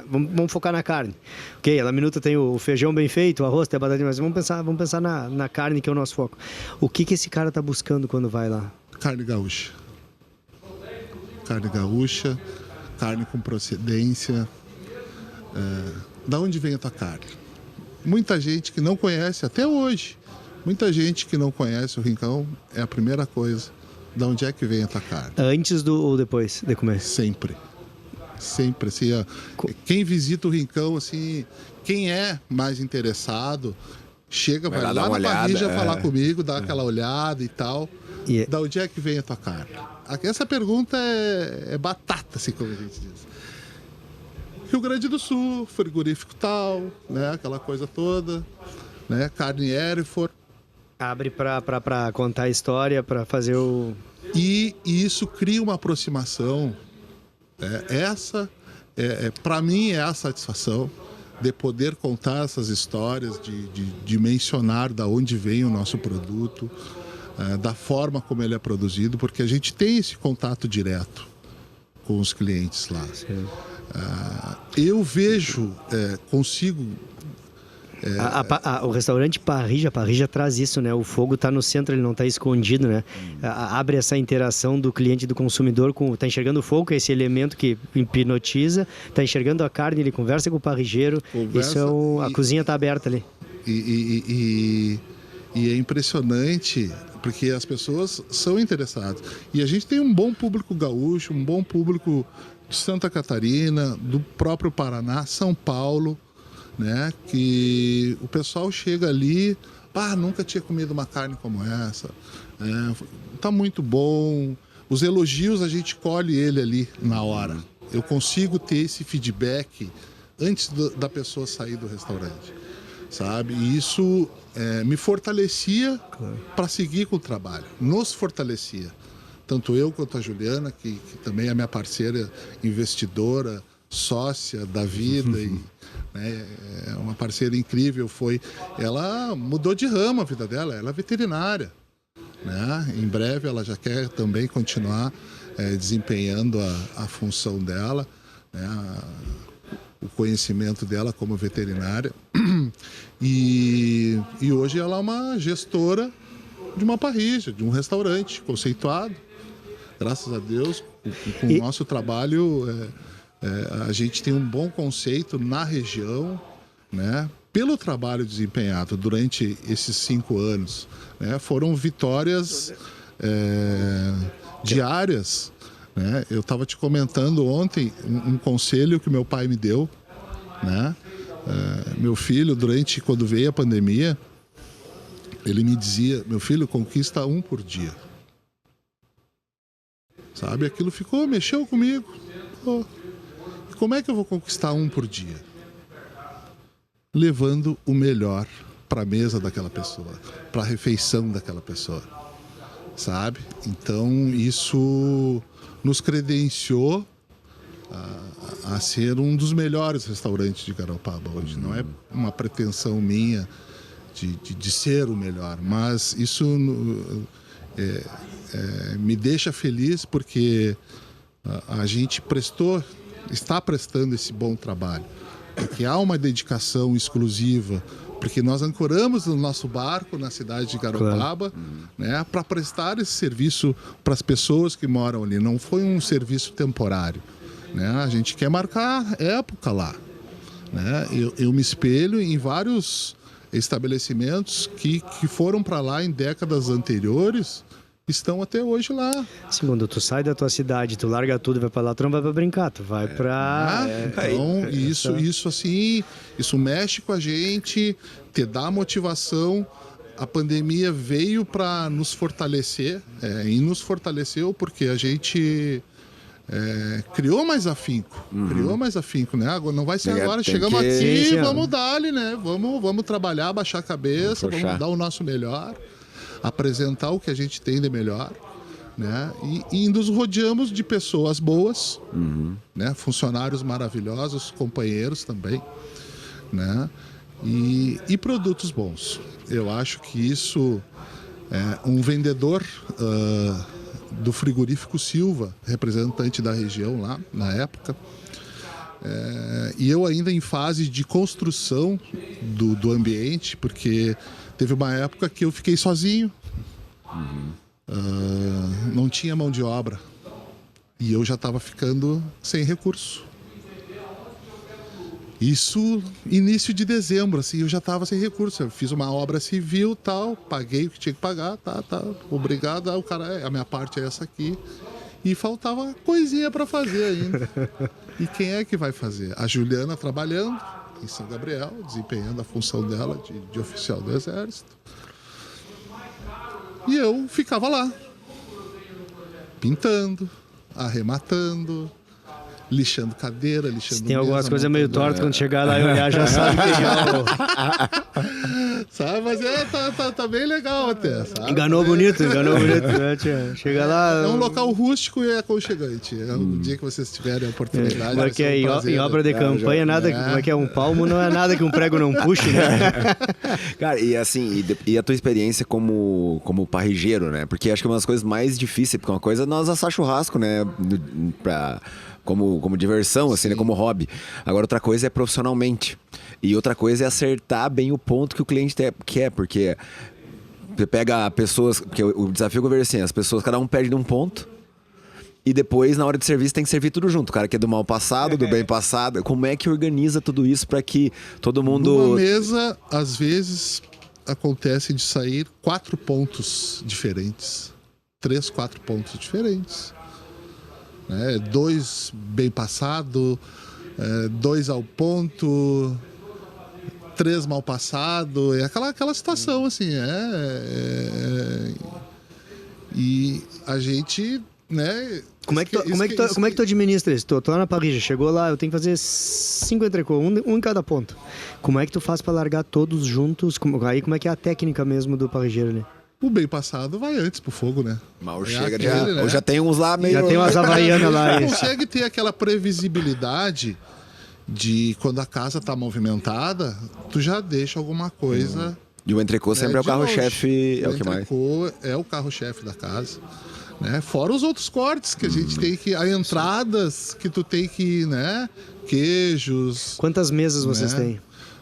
vamos focar na carne. Ok, a laminuta tem o feijão bem feito, o arroz, tem a batata, mas vamos pensar na carne, que é o nosso foco. O que esse cara está buscando quando vai lá? Carne gaúcha. Carne gaúcha, carne com procedência. Da onde vem a tua carne? Muita gente que não conhece, até hoje, muita gente que não conhece o Rincão, é a primeira coisa. Da onde é que vem a tua carne? Antes ou depois de comer? Sempre. Sempre. Assim, quem visita o Rincão, assim, quem é mais interessado, vai lá na parrilla falar comigo, dá aquela olhada e tal. Da onde é que vem a tua carne? Essa pergunta é batata, assim como a gente diz. Rio Grande do Sul, frigorífico tal, né? Aquela coisa toda, né? Carne Hereford. Abre para contar a história, para fazer o... E isso cria uma aproximação. Para mim, é a satisfação de poder contar essas histórias, de mencionar da onde vem o nosso produto, da forma como ele é produzido, porque a gente tem esse contato direto com os clientes lá. Eu vejo, consigo... O restaurante Parrilla traz isso, né? O fogo está no centro, ele não está escondido, né? Abre essa interação do cliente e do consumidor, tá enxergando o fogo, que é esse elemento que hipnotiza, tá enxergando a carne, ele conversa com o parrigeiro, a cozinha está aberta ali. E é impressionante, porque as pessoas são interessadas. E a gente tem um bom público gaúcho, um bom público de Santa Catarina, do próprio Paraná, São Paulo, né? Que o pessoal chega ali, nunca tinha comido uma carne como essa, tá muito bom. Os elogios a gente colhe ele ali na hora. Eu consigo ter esse feedback antes da pessoa sair do restaurante, sabe? E isso me fortalecia para seguir com o trabalho, nos fortalecia. Tanto eu quanto a Juliana, que também é minha parceira, investidora, sócia da vida, é uma parceira incrível. Ela mudou de ramo a vida dela, ela é veterinária, né? Em breve ela já quer também continuar desempenhando a função dela, né? O conhecimento dela como veterinária. E hoje ela é uma gestora de uma parrilla, de um restaurante conceituado. Graças a Deus, com o nosso trabalho, a gente tem um bom conceito na região, né? Pelo trabalho desempenhado durante esses 5 anos, né? Foram vitórias diárias, né? Eu estava te comentando ontem um conselho que meu pai me deu, né? Meu filho, quando veio a pandemia, ele me dizia: meu filho, conquista um por dia. Sabe? Aquilo mexeu comigo. Pô, como é que eu vou conquistar um por dia? Levando o melhor para a mesa daquela pessoa, para a refeição daquela pessoa, sabe? Então isso nos credenciou a ser um dos melhores restaurantes de Garopaba hoje. Não é uma pretensão minha de ser o melhor, mas isso me deixa feliz porque a gente está prestando esse bom trabalho, porque há uma dedicação exclusiva, porque nós ancoramos no nosso barco na cidade de Garopaba, né, para prestar esse serviço para as pessoas que moram ali. Não foi um serviço temporário, né? A gente quer marcar época lá, né? Eu me espelho em vários estabelecimentos que foram para lá em décadas anteriores, estão até hoje lá. Sim, quando tu sai da tua cidade, tu larga tudo e vai pra lá, tu não vai pra brincar, tu vai pra... Então, isso assim, isso mexe com a gente, te dá motivação. A pandemia veio para nos fortalecer, e nos fortaleceu porque a gente criou mais afinco, né? Agora, não vai ser agora, chegamos aqui, vamos dar-lhe, né? Vamos trabalhar, baixar a cabeça, vamos dar o nosso melhor, apresentar o que a gente tem de melhor, né? E nos rodeamos de pessoas boas, né? Funcionários maravilhosos, companheiros também, né? E produtos bons. Eu acho que isso um vendedor do frigorífico Silva, representante da região lá na época, e eu ainda em fase de construção do ambiente, porque teve uma época que eu fiquei sozinho, não tinha mão de obra e eu já estava ficando sem recurso. Isso início de dezembro, assim, eu já estava sem recurso. Eu fiz uma obra civil, tal, paguei o que tinha que pagar, tá, obrigado. O cara, a minha parte é essa aqui. E faltava coisinha para fazer ainda. E quem é que vai fazer? A Juliana trabalhando em São Gabriel, desempenhando a função dela de oficial do Exército. E eu ficava lá, pintando, arrematando, lixando cadeira, lixando se tem algumas coisas meio tortas, quando chegar lá e olhar, já sabe que sabe, mas tá bem legal até, sabe? Enganou bonito, né, tia? Chega lá... É um local rústico e aconchegante. O dia que vocês tiverem a oportunidade... Como é que é? Em obra de campanha, nada... Como é que é? Um palmo não é nada que um prego não puxe, né? Cara, e assim, e a tua experiência como parrigeiro, né? Porque acho que uma das coisas mais difíceis, porque uma coisa é nós assar churrasco, né? Como diversão, assim, né? Como hobby. Agora, outra coisa é profissionalmente. E outra coisa é acertar bem o ponto que o cliente quer, porque você pega pessoas... Porque o desafio que eu vejo assim, as pessoas, cada um perde de um ponto, e depois, na hora de serviço, tem que servir tudo junto. O cara que é do mal passado, do bem passado. Como é que organiza tudo isso para que todo mundo... Numa mesa, às vezes, acontece de sair 4 pontos diferentes. 3, 4 pontos diferentes. 2 bem passado, 2 ao ponto, 3 mal passado, é aquela situação assim, e a gente, né? Como é que tu administra isso? Tô lá na parrilla, chegou lá, eu tenho que fazer 5 entrecôs, um em cada ponto. Como é que tu faz para largar todos juntos? Como é que é a técnica mesmo do parrigeiro ali? O bem passado vai antes pro fogo, né? Mal chega, né? Já tem uns lá meio... Já tem umas havaianas lá. Tu consegue ter aquela previsibilidade de quando a casa tá movimentada, tu já deixa alguma coisa... E o entrecô sempre é o carro-chefe, é o que mais... O entrecô é o carro-chefe da casa, né? Fora os outros cortes que a gente tem que... As entradas que tu tem que, né? Queijos... Quantas mesas vocês têm?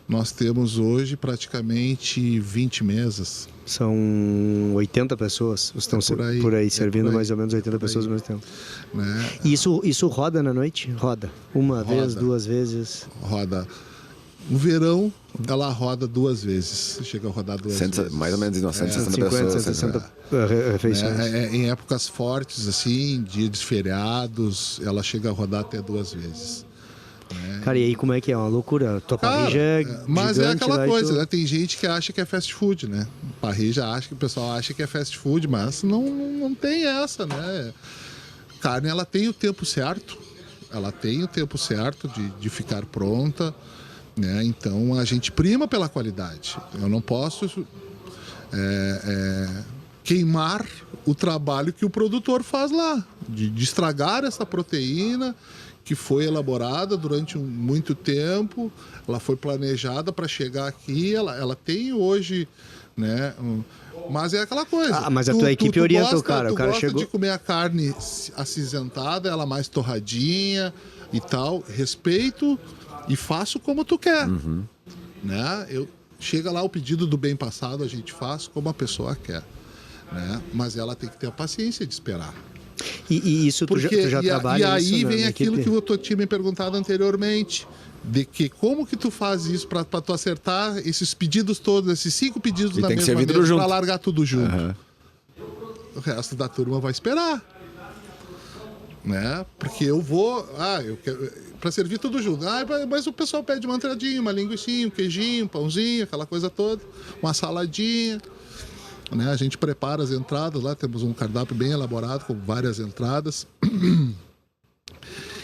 Nós temos hoje praticamente 20 mesas. São 80 pessoas, estão por aí servindo mais ou menos 80 pessoas ao mesmo tempo. Né? E isso roda na noite? Roda. Uma vez, 2 vezes? Roda. No verão, ela roda 2 vezes. Chega a rodar 2 vezes. Mais ou menos 160 pessoas. 160 refeições. Em épocas fortes, assim, dias de feriados, ela chega a rodar até 2 vezes. Cara, e aí como é que é? Uma loucura. Tua parrilla é mas gigante, é aquela lá e coisa, tu- né? Tem gente que acha que é fast food, né? Parrilla o pessoal acha que é fast food, mas não tem essa, né? Carne, ela tem o tempo certo. Ela tem o tempo certo de ficar pronta, né? Então a gente prima pela qualidade. Eu não posso queimar o trabalho que o produtor faz lá, de estragar essa proteína que foi elaborada durante muito tempo, ela foi planejada para chegar aqui, ela tem hoje, né? Mas é aquela coisa. Mas a tua equipe orienta o cara. O cara gosta chegou. de comer a carne acinzentada, ela mais torradinha e tal. Respeito e faço como tu quer. Né? Chega lá o pedido do bem passado, a gente faz como a pessoa quer. Né? Mas ela tem que ter a paciência de esperar. E isso tu já trabalha e aí isso vem na aquilo equipe? que tu tinha me perguntado anteriormente. De que como que tu faz isso para tu acertar esses pedidos todos, esses 5 pedidos E na tem que mesma servir tudo mesa junto. para largar tudo junto. O resto da turma vai esperar. Né? Porque eu vou... eu quero... Para servir tudo junto. Mas o pessoal pede uma entradinha, uma linguicinha, um queijinho, um pãozinho, aquela coisa toda. Uma saladinha. Né? A gente prepara as entradas lá. Temos um cardápio bem elaborado com várias entradas.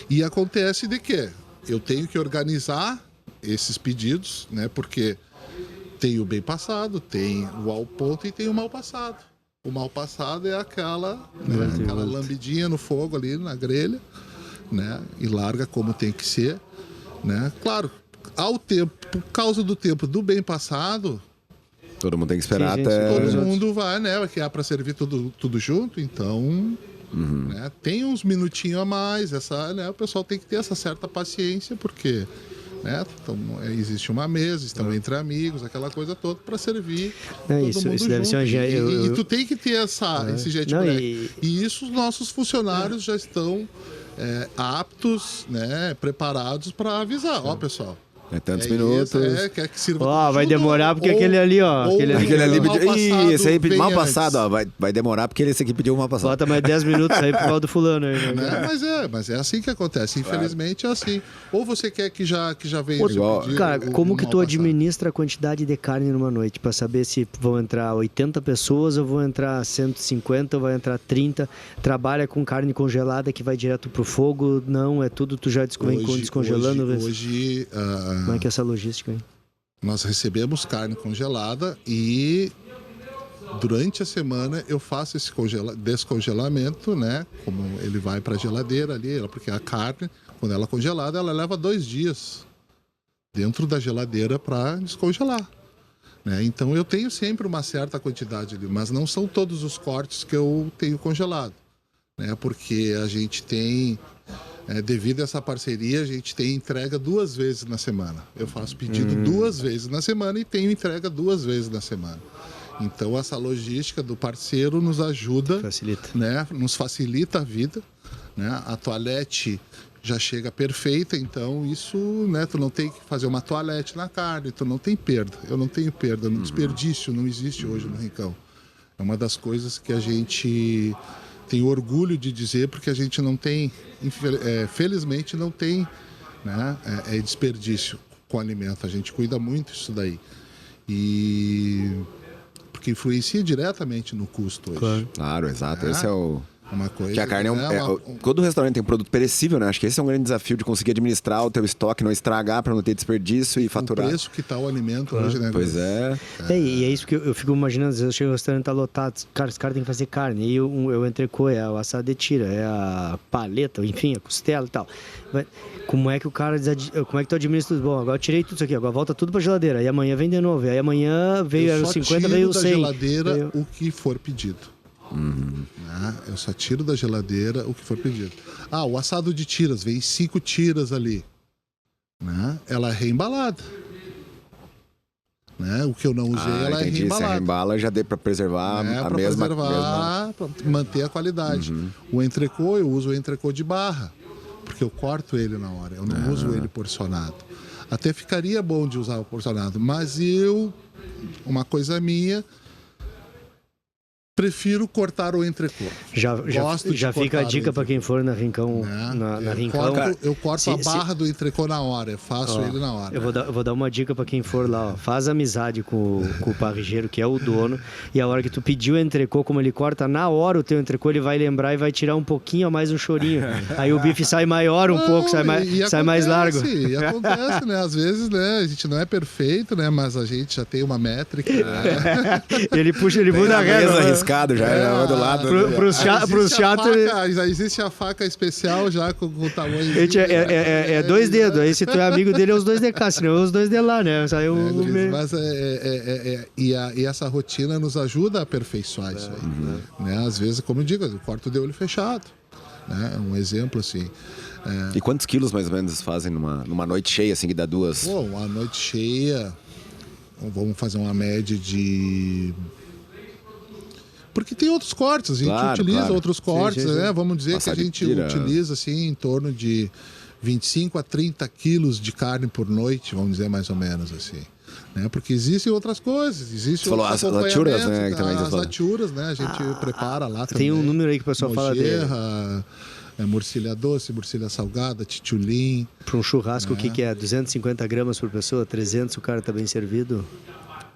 E acontece de que eu tenho que organizar esses pedidos, né? Porque tem o bem passado, tem o ao ponto e tem o mal passado. O mal passado é aquela lambidinha no fogo ali na grelha, né? E larga como tem que ser, né? Claro, ao tempo, por causa do tempo do bem passado, Todo mundo tem que esperar Sim, até... todo mundo vai, né? Que é para servir tudo junto, então... Né? Tem uns minutinhos a mais, o pessoal tem que ter essa certa paciência, porque né? Então, existe uma mesa, estão entre amigos, aquela coisa toda para servir todo mundo isso junto. deve ser uma... E tu tem que ter esse jet Não, break. E isso os nossos funcionários já estão aptos, né, preparados para avisar. Ó, pessoal, É tantos minutos. quer que sirva Ó, vai tudo, demorar porque ou- aquele ali, ó. ou Aquele ali, Aquele ali mal pediu... passado Ih, esse aí pediu vem mal antes. passado, ó. Vai demorar porque esse aqui pediu mal passado. Bota mais 10 minutos aí por causa do fulano aí, né? Né? Mas é assim que acontece. Infelizmente é assim. Ou você quer que já venha Igual- Cara, como que tu administra a quantidade de carne numa noite? Pra saber se vão entrar 80 pessoas ou vão entrar 150 ou vai entrar 30? Trabalha com carne congelada que vai direto pro fogo? Não, é tudo tu já vem descongelando? Hoje Como é que é essa logística aí? nós recebemos carne congelada e durante a semana eu faço esse descongelamento, né? Como ele vai para a geladeira ali, porque a carne, quando ela é congelada, ela leva 2 dias dentro da geladeira para descongelar. Né? Então eu tenho sempre uma certa quantidade ali, mas não são todos os cortes que eu tenho congelado. Né? Porque a gente tem, devido a essa parceria, a gente tem entrega 2 vezes na semana. Eu faço pedido 2 vezes na semana e tenho entrega 2 vezes na semana. Então essa logística do parceiro nos ajuda, Facilita. né? Nos facilita a vida. Né? A toalete já chega perfeita, então isso, né? Tu não tem que fazer uma toalete na carne, tu não tem perda. Eu não tenho perda, no desperdício não existe hoje no Rincão. É uma das coisas que a gente tem orgulho de dizer, porque a gente não tem, felizmente não tem, né? Desperdício com alimento. A gente cuida muito disso daí. Porque influencia diretamente no custo hoje. Claro, exato. Esse é o... Uma coisa, Que a carne né? todo restaurante tem um produto perecível, né? Acho que esse é um grande desafio de conseguir administrar o teu estoque, não estragar para não ter desperdício e faturar. O preço que tá o alimento hoje, né? Pois é. E é isso que eu fico imaginando, às vezes eu chego no restaurante, tá lotado, cara, os caras têm que fazer carne, e eu entrecô, é o assado de tira, é a paleta, enfim, a costela e tal. Como é que o cara, como é que tu administra tudo? Bom, agora eu tirei tudo isso aqui, agora volta tudo pra geladeira, e amanhã vem de novo, aí amanhã veio Eu era só 50, veio tiro 100. da geladeira o que for pedido. Né? Eu só tiro da geladeira o que for pedido. O assado de tiras, vem 5 tiras ali. Né? Ela é reembalada. Né? O que eu não usei, ela é entendi. Se reembalada. reembala, já dê para preservar a Pra mesma... preservar, pra manter a qualidade. O entrecô, eu uso o entrecô de barra, porque eu corto ele na hora, eu não uso ele porcionado. até ficaria bom de usar o porcionado, mas uma coisa minha, prefiro cortar o entrecô. Já fica a dica para quem for na Rincão. Na Rincão. Eu corto a barra do entrecô na hora, eu faço ele na hora. Eu vou dar uma dica para quem for lá. Ó. Faz amizade com o parrigeiro, que é o dono, e a hora que tu pediu o entrecô, como ele corta na hora o teu entrecô, ele vai lembrar e vai tirar um pouquinho a mais um chorinho. Aí o bife sai maior um pouco, sai mais largo. E acontece, né? Às vezes, né? A gente não é perfeito, né? Mas a gente já tem uma métrica. Né? Ele muda a regra. Já do lado. Pro chato. Existe a faca especial já com o tamanho. É 2 dedos. Aí se tu é amigo dele, é os 2 de cá, senão é os 2 de lá, né? Mas e essa rotina nos ajuda a aperfeiçoar isso aí. Né? Às vezes, como eu digo, eu corto de olho fechado. Né? Um exemplo assim. E quantos quilos mais ou menos fazem numa noite cheia, assim, que dá 2? Pô, uma noite cheia, vamos fazer uma média de... Porque tem outros cortes, a gente utiliza outros cortes, sim. Né? Vamos dizer que a gente utiliza assim, em torno de 25 a 30 quilos de carne por noite, vamos dizer mais ou menos assim. Né? Porque existem outras coisas, Você falou as aturas, né? Que também as aturas, né? A gente prepara lá também. Tem um número aí que o pessoal fala dele. Morcilha doce, morcilha salgada, titulim. Para um churrasco, o que é? 250 gramas por pessoa? 300 o cara tá bem servido?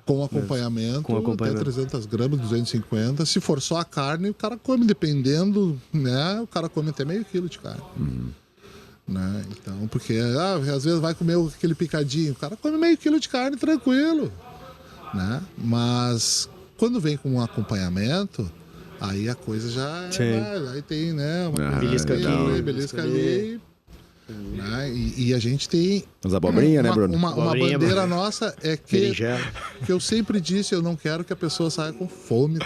Com acompanhamento, até 300 gramas, 250. Se for só a carne, o cara come, dependendo, né? O cara come até meio quilo de carne. Né? Então, porque às vezes vai comer aquele picadinho, o cara come meio quilo de carne tranquilo. Né? Mas quando vem com um acompanhamento, aí a coisa já... aí tem, né? Uma belisca ali. Né? E a gente tem as abobrinhas, né, Bruno? Uma bandeira nossa é que eu sempre disse, eu não quero que a pessoa saia com fome,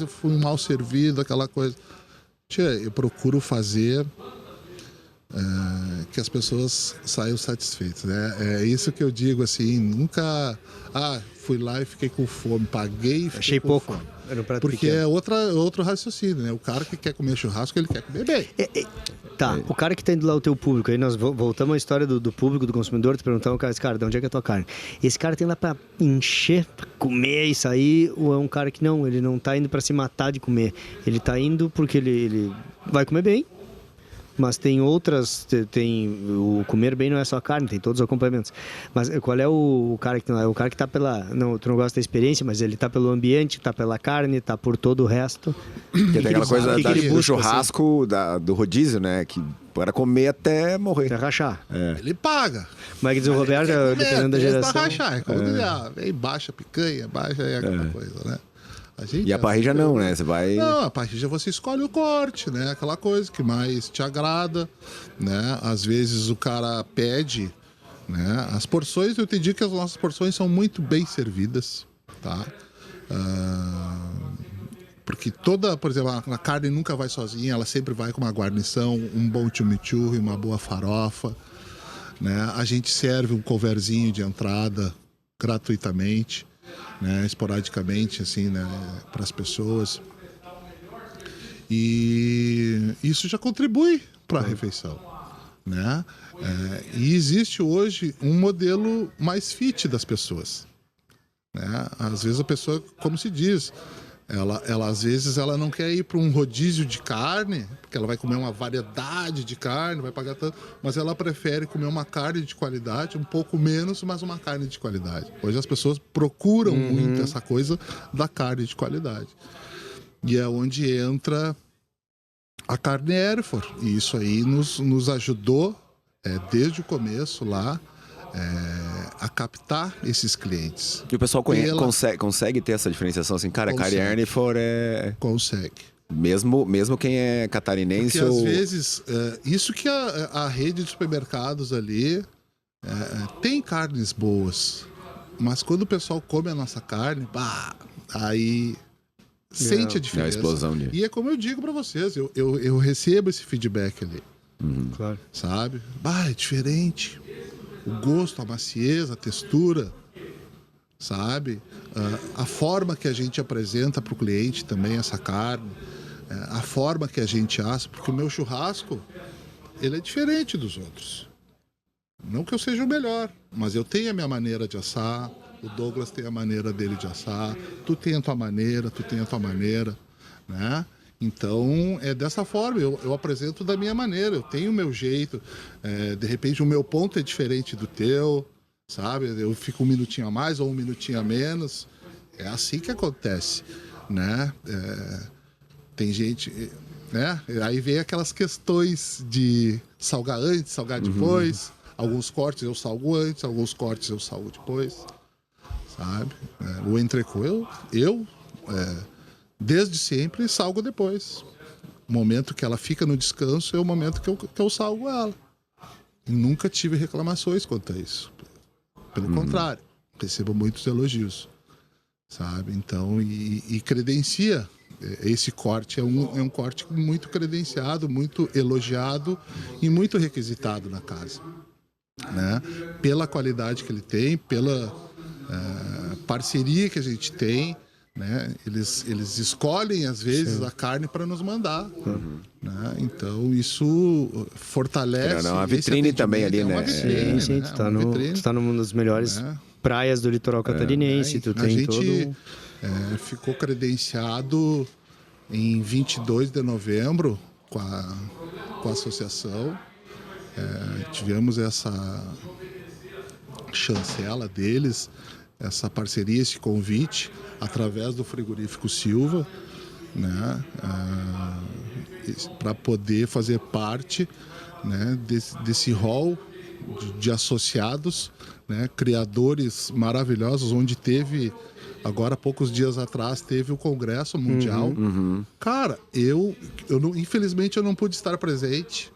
eu fui mal servido, aquela coisa. Eu procuro fazer que as pessoas saiam satisfeitas. Né? É isso que eu digo, assim, nunca... fui lá e fiquei com fome, paguei e fiquei Achei com pouco. fome. Era um prato porque pequeno. é outro raciocínio, né? O cara que quer comer churrasco, ele quer comer bem. O cara que tá indo lá o teu público, aí nós voltamos à história do público, do consumidor, te perguntando, cara, de onde é que é a tua carne? Esse cara tem lá pra encher, pra comer e sair, ou é um cara que não, ele não tá indo pra se matar de comer, ele tá indo porque ele vai comer bem, mas tem outras, o comer bem não é só carne, tem todos os acompanhamentos. Mas qual é o cara que não é? O cara que tá tu não gosta da experiência, mas ele tá pelo ambiente, tá pela carne, tá por todo o resto. Porque tem aquela coisa do churrasco, assim? do rodízio, né? Que para comer até morrer. Até rachar. Ele paga. Mas que diz o Roberto, dependendo da geração. Pra rachar, vem baixa picanha, baixa aquela coisa, né? E a parrilla não, né? Você vai... Não, a parrilla você escolhe o corte, né? Aquela coisa que mais te agrada, né? Às vezes o cara pede, né? As porções, eu te digo que as nossas porções são muito bem servidas, tá? Porque por exemplo, a carne nunca vai sozinha, ela sempre vai com uma guarnição, um bom chimichurri, uma boa farofa, né? A gente serve um coverzinho de entrada gratuitamente, né, esporadicamente, assim, né, para as pessoas. E isso já contribui para a refeição, né? E existe hoje um modelo mais fit das pessoas, né? Às vezes a pessoa, como se diz, ela às vezes ela não quer ir para um rodízio de carne, porque ela vai comer uma variedade de carne, vai pagar tanto, mas ela prefere comer uma carne de qualidade, um pouco menos, mas uma carne de qualidade. Hoje as pessoas procuram muito essa coisa da carne de qualidade. E é onde entra a carne Hereford. E isso aí nos ajudou, desde o começo lá, a captar esses clientes. E o pessoal consegue ter essa diferenciação assim, cara, carne Hereford Consegue. Mesmo quem é catarinense. Porque às vezes, isso que a rede de supermercados ali tem carnes boas, mas quando o pessoal come a nossa carne, aí sente a diferença. É a explosão de... E é como eu digo para vocês, eu recebo esse feedback ali. Claro. Sabe? É diferente. O gosto, a maciez, a textura, sabe? A forma que a gente apresenta para o cliente também essa carne, a forma que a gente assa, porque o meu churrasco, ele é diferente dos outros. Não que eu seja o melhor, mas eu tenho a minha maneira de assar, o Douglas tem a maneira dele de assar, tu tem a tua maneira, né? Então, é dessa forma, eu apresento da minha maneira, eu tenho o meu jeito, de repente o meu ponto é diferente do teu, sabe? Eu fico um minutinho a mais ou um minutinho a menos, é assim que acontece, né? Tem gente, né? Aí vem aquelas questões de salgar antes, salgar depois, alguns cortes eu salgo antes, alguns cortes eu salgo depois, sabe? O entrecô eu desde sempre salgo depois. O momento que ela fica no descanso é o momento que eu salgo ela. E nunca tive reclamações quanto a isso. Pelo contrário, recebo muitos elogios, sabe? Então, e credencia. Esse corte é um corte muito credenciado, muito elogiado e muito requisitado na casa, né? Pela qualidade que ele tem, pela parceria que a gente tem, né? Eles escolhem às vezes a carne para nos mandar, né? Então isso fortalece. É uma vitrine também ali, né? Uma vitrine, Sim, né? tu tá numa das melhores praias do litoral catarinense, tu tem todo... ficou credenciado em 22 de novembro com a associação. Tivemos essa chancela deles, essa parceria, esse convite, através do frigorífico Silva, né, para poder fazer parte, né, desse hall de associados, né, criadores maravilhosos, onde teve, agora poucos dias atrás, teve o Congresso Mundial. Cara, infelizmente eu não pude estar presente,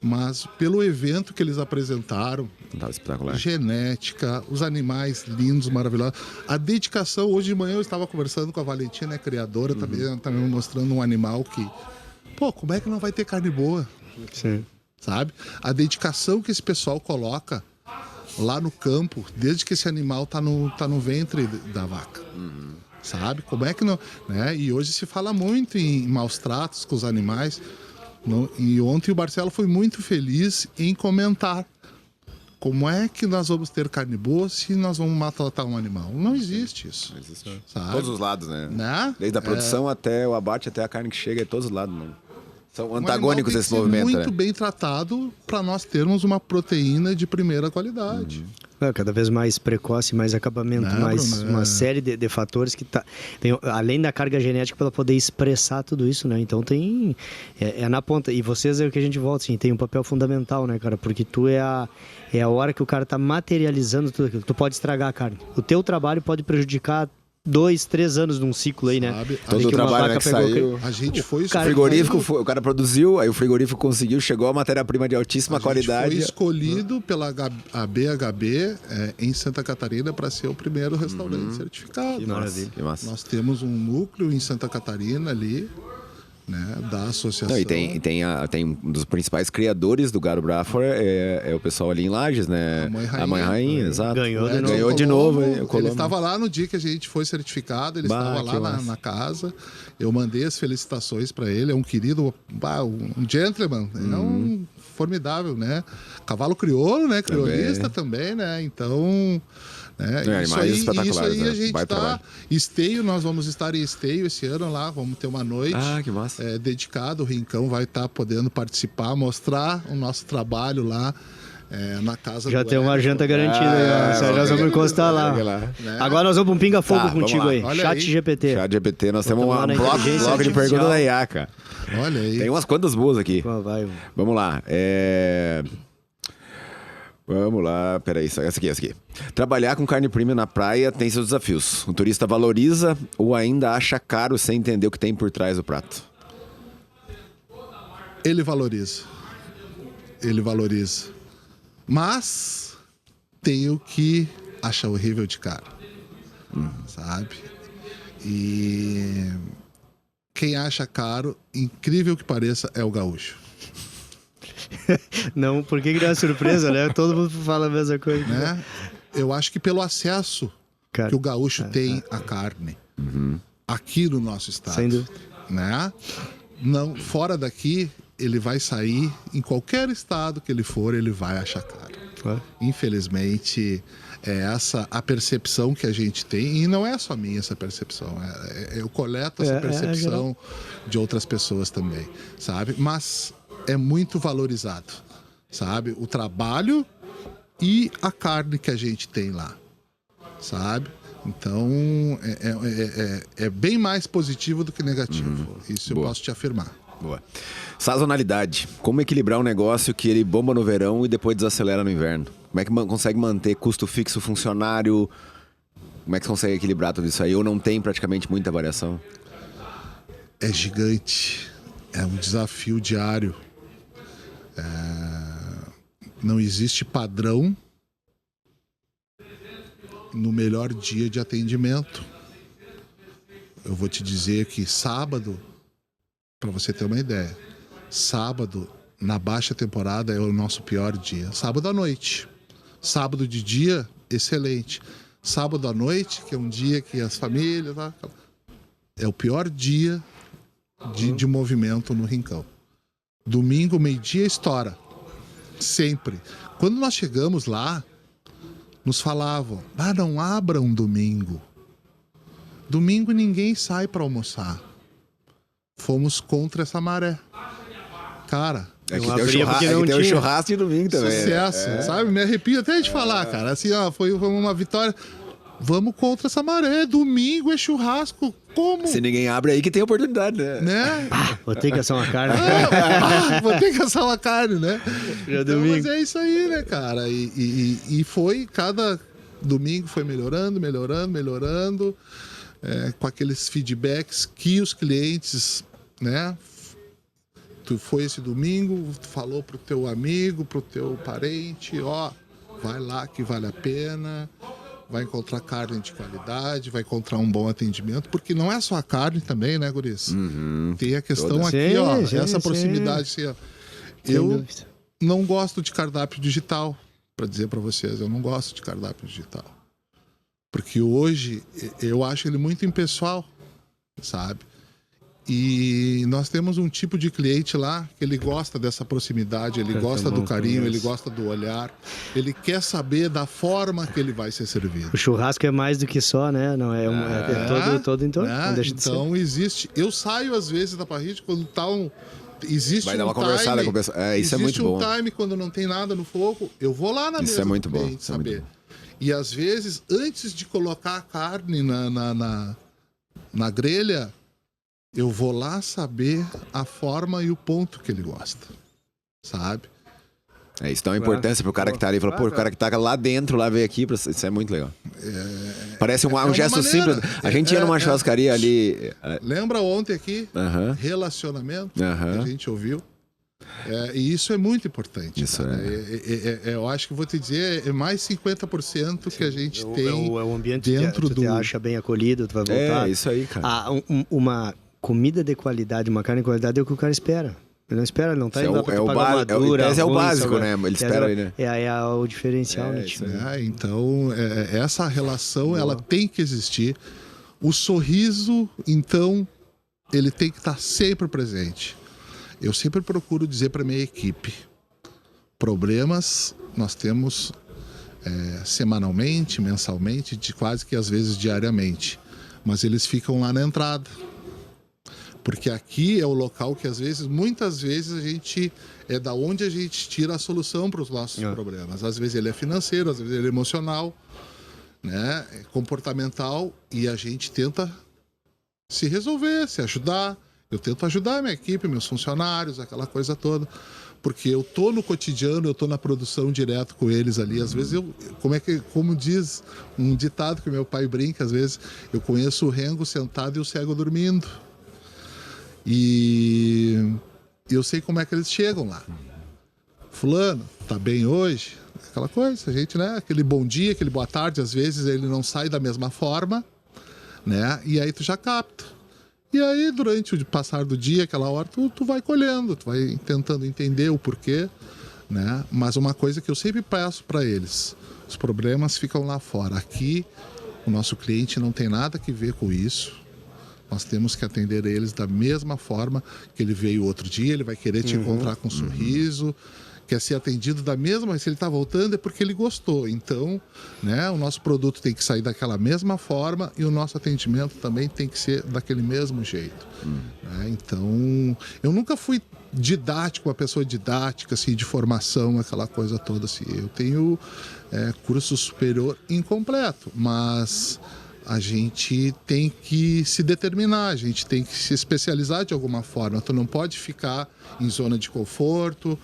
mas pelo evento que eles apresentaram, espetacular. Genética, os animais lindos, maravilhosos. A dedicação, hoje de manhã eu estava conversando com a Valentina, criadora, também tá me mostrando um animal que, como é que não vai ter carne boa? Sim. Sabe? A dedicação que esse pessoal coloca lá no campo, desde que esse animal tá no ventre da vaca. Sabe? Como é que não... Né? E hoje se fala muito em maus tratos com os animais. E ontem o Barcelo foi muito feliz em comentar como é que nós vamos ter carne boa se nós vamos maltratar um animal. Não existe isso. Não existe. Sabe? Todos os lados, né? Desde a É. produção até o abate, até a carne que chega, é todos os lados, né? São Um antagônicos animal esse tem que ser movimento, muito né? bem tratado para nós termos uma proteína de primeira qualidade. Cada vez mais precoce, mais acabamento, uma série de fatores que tem, além da carga genética, para poder expressar tudo isso, né? Então tem... É na ponta. E vocês é o que a gente volta, assim, tem um papel fundamental, né, cara? Porque tu é a hora que o cara tá materializando tudo aquilo. Tu pode estragar a carne. O teu trabalho pode prejudicar 2, 3 anos num ciclo aí, né? Sabe? Todo o trabalho, né, que saiu. A gente foi... O frigorífico, o cara produziu, aí o frigorífico conseguiu, chegou a matéria-prima de altíssima qualidade. Foi escolhido pela BHB em Santa Catarina para ser o primeiro restaurante certificado. Que maravilha. Que massa. Nós temos um núcleo em Santa Catarina ali, né, da associação. Não, e tem um dos principais criadores do gado Braford, é o pessoal ali em Lages, né? A Mãe Rainha, exato. Ganhou de novo. Ele estava lá no dia que a gente foi certificado, ele estava lá na casa. Eu mandei as felicitações para ele, é um querido, um gentleman, é um formidável, né? Cavalo crioulo, né? Criolista também, né? Então... Isso aí a gente está... Esteio, nós vamos estar em Esteio esse ano lá, vamos ter uma noite que massa. dedicada, o Rincão vai estar podendo participar, mostrar o nosso trabalho lá na casa Já do tem uma janta garantida, nós vamos encostar lá. Né? Agora nós vamos para um pinga-fogo contigo aí, Olha Chat aí. GPT. Chat GPT, nós temos lá um na bloco inteligência de perguntas artificial. da IA, cara. Olha aí. Tem umas quantas boas aqui. Vai. Vamos lá. Vamos lá, peraí, essa aqui. Trabalhar com carne premium na praia tem seus desafios. O turista valoriza ou ainda acha caro sem entender o que tem por trás do prato? Ele valoriza. Mas tem o que acha horrível de caro. Sabe? E quem acha caro, incrível que pareça, é o gaúcho. Não, por que não é surpresa, né? Todo mundo fala a mesma coisa. Né? Eu acho que pelo acesso Cara, que o gaúcho tem à carne aqui no nosso estado. Sem dúvida. Né? Não, fora daqui, ele vai sair, em qualquer estado que ele for, ele vai achar caro. Infelizmente, é essa a percepção que a gente tem, e não é só minha essa percepção, eu coleto essa percepção de outras pessoas também, sabe? Mas é muito valorizado, sabe? O trabalho e a carne que a gente tem lá, sabe? Então, é bem mais positivo do que negativo. Isso eu posso te afirmar. Boa. Sazonalidade. Como equilibrar um negócio que ele bomba no verão e depois desacelera no inverno? Como é que consegue manter custo fixo, funcionário? Como é que consegue equilibrar tudo isso aí? Ou não tem praticamente muita variação? É gigante. É um desafio diário. Não existe padrão no melhor dia de atendimento. Eu vou te dizer que sábado, para você ter uma ideia, sábado, na baixa temporada, é o nosso pior dia. Sábado à noite. Sábado de dia, excelente. Sábado à noite, que é um dia que as famílias... É o pior dia de movimento no Rincão. Domingo, meio-dia, estoura. Sempre. Quando nós chegamos lá, nos falavam, não abra um domingo. Domingo ninguém sai para almoçar. Fomos contra essa maré. Cara, é que tem o churrasco de domingo também. Sucesso, sabe? Me arrepio até de falar, cara. Assim, foi uma vitória. Vamos contra essa maré. Domingo é churrasco. Como? Se ninguém abre aí que tem oportunidade, né? Vou ter que assar uma carne. Vou ter que assar uma carne, né? Então, mas é isso aí, né, cara? E foi, cada domingo foi melhorando, com aqueles feedbacks que os clientes, né? Tu foi esse domingo, tu falou pro teu amigo, pro teu parente, vai lá que vale a pena, vai encontrar carne de qualidade, vai encontrar um bom atendimento, porque não é só a carne também, né, guris? Tem a questão aqui, essa proximidade. Assim, eu não gosto de cardápio digital, para dizer para vocês, eu não gosto de cardápio digital. Porque hoje eu acho ele muito impessoal, sabe? E nós temos um tipo de cliente lá que ele gosta dessa proximidade, ele gosta do carinho, ele gosta do olhar, ele quer saber da forma que ele vai ser servido. O churrasco é mais do que só, né? Não é, todo em torno. Não deixa de ser. Então existe. Eu saio às vezes da parrilla quando tá existe vai dar uma conversada com o pessoal. Isso é muito bom. Existe um time quando não tem nada no fogo, eu vou lá na mesa. Isso é muito bom. Cliente, saber. E às vezes, antes de colocar a carne na grelha, eu vou lá saber a forma e o ponto que ele gosta, sabe? Isso dá uma importância pro cara que tá ali. Fala, o cara que tá lá dentro, lá veio aqui, isso é muito legal. Parece um gesto simples. A gente ia numa churrascaria ali... Lembra ontem aqui? Relacionamento, que a gente ouviu. E isso é muito importante. Isso eu acho que vou te dizer, é mais 50% que a gente tem é o ambiente dentro tu te acha bem acolhido, tu vai voltar. É, isso aí, cara. Uma comida de qualidade, uma carne de qualidade é o que o cara espera. Ele não espera, não tá indo lá pra te pagar uma dura. É o básico, né? Ele espera aí, né? É o diferencial, né? Então, essa relação, ela tem que existir. O sorriso, então, ele tem que estar sempre presente. Eu sempre procuro dizer para minha equipe, problemas nós temos semanalmente, mensalmente, quase que às vezes diariamente, mas eles ficam lá na entrada. Porque aqui é o local que muitas vezes a gente é da onde a gente tira a solução para os nossos problemas. Às vezes ele é financeiro, às vezes ele é emocional, né, comportamental, e a gente tenta se resolver, se ajudar. Eu tento ajudar a minha equipe, meus funcionários, aquela coisa toda. Porque eu tô no cotidiano, eu tô na produção direto com eles ali. Às vezes como diz um ditado que meu pai brinca, às vezes eu conheço o rengo sentado e o cego dormindo. E eu sei como é que eles chegam lá. Fulano, tá bem hoje? Aquela coisa, a gente, né? Aquele bom dia, aquele boa tarde, às vezes ele não sai da mesma forma, né? E aí tu já capta. E aí, durante o passar do dia, aquela hora, tu vai colhendo, tu vai tentando entender o porquê, né? Mas uma coisa que eu sempre peço para eles, os problemas ficam lá fora. Aqui, o nosso cliente não tem nada que ver com isso. Nós temos que atender eles da mesma forma que ele veio outro dia, ele vai querer te encontrar com um sorriso, quer ser atendido da mesma, se ele está voltando é porque ele gostou. Então, né, o nosso produto tem que sair daquela mesma forma e o nosso atendimento também tem que ser daquele mesmo jeito. Né? Então, eu nunca fui didático, uma pessoa didática, assim, de formação, aquela coisa toda. Assim. Eu tenho curso superior incompleto, mas a gente tem que se determinar, a gente tem que se especializar de alguma forma. Tu não pode ficar em zona de conforto,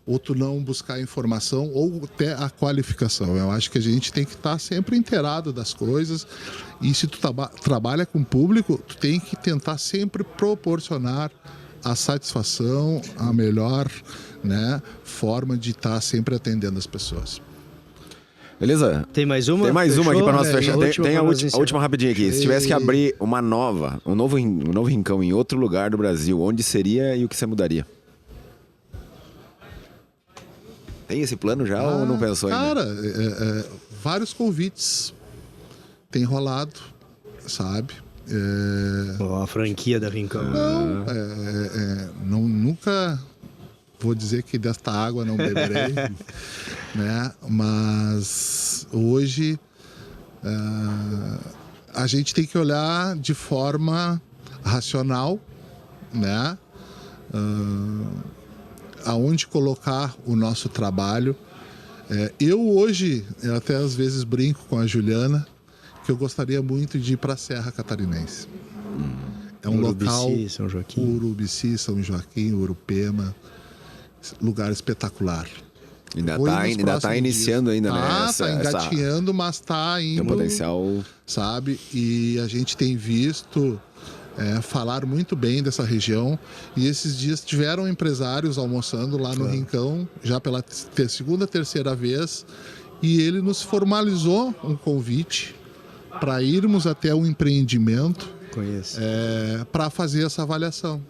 ou tu não buscar informação ou até a qualificação. Eu acho que a gente tem que estar sempre inteirado das coisas e se tu trabalha com o público, tu tem que tentar sempre proporcionar a satisfação, a melhor, né, forma de estar sempre atendendo as pessoas. Beleza? Tem mais uma? Tem mais uma aqui para nós fechar. Tem a última última rapidinho aqui. Se tivesse que abrir um novo rincão em outro lugar do Brasil, onde seria e o que você mudaria? Tem esse plano já ou não pensou ainda? Cara, vários convites têm rolado, sabe? A franquia da Rincão. Não, nunca vou dizer que desta água não beberei, né? Mas hoje a gente tem que olhar de forma racional, né? Aonde colocar o nosso trabalho. Eu hoje, eu até às vezes brinco com a Juliana, que eu gostaria muito de ir para a Serra Catarinense. É um local... São Joaquim. Urubici, São Joaquim, Urupema, lugar espetacular. Ainda tá iniciando ainda, né? Tá engatinhando, mas está indo... Tem um potencial... Sabe? E a gente tem visto... falar muito bem dessa região e esses dias tiveram empresários almoçando lá no Rincão, já pela segunda, terceira vez, e ele nos formalizou um convite para irmos até o empreendimento para fazer essa avaliação.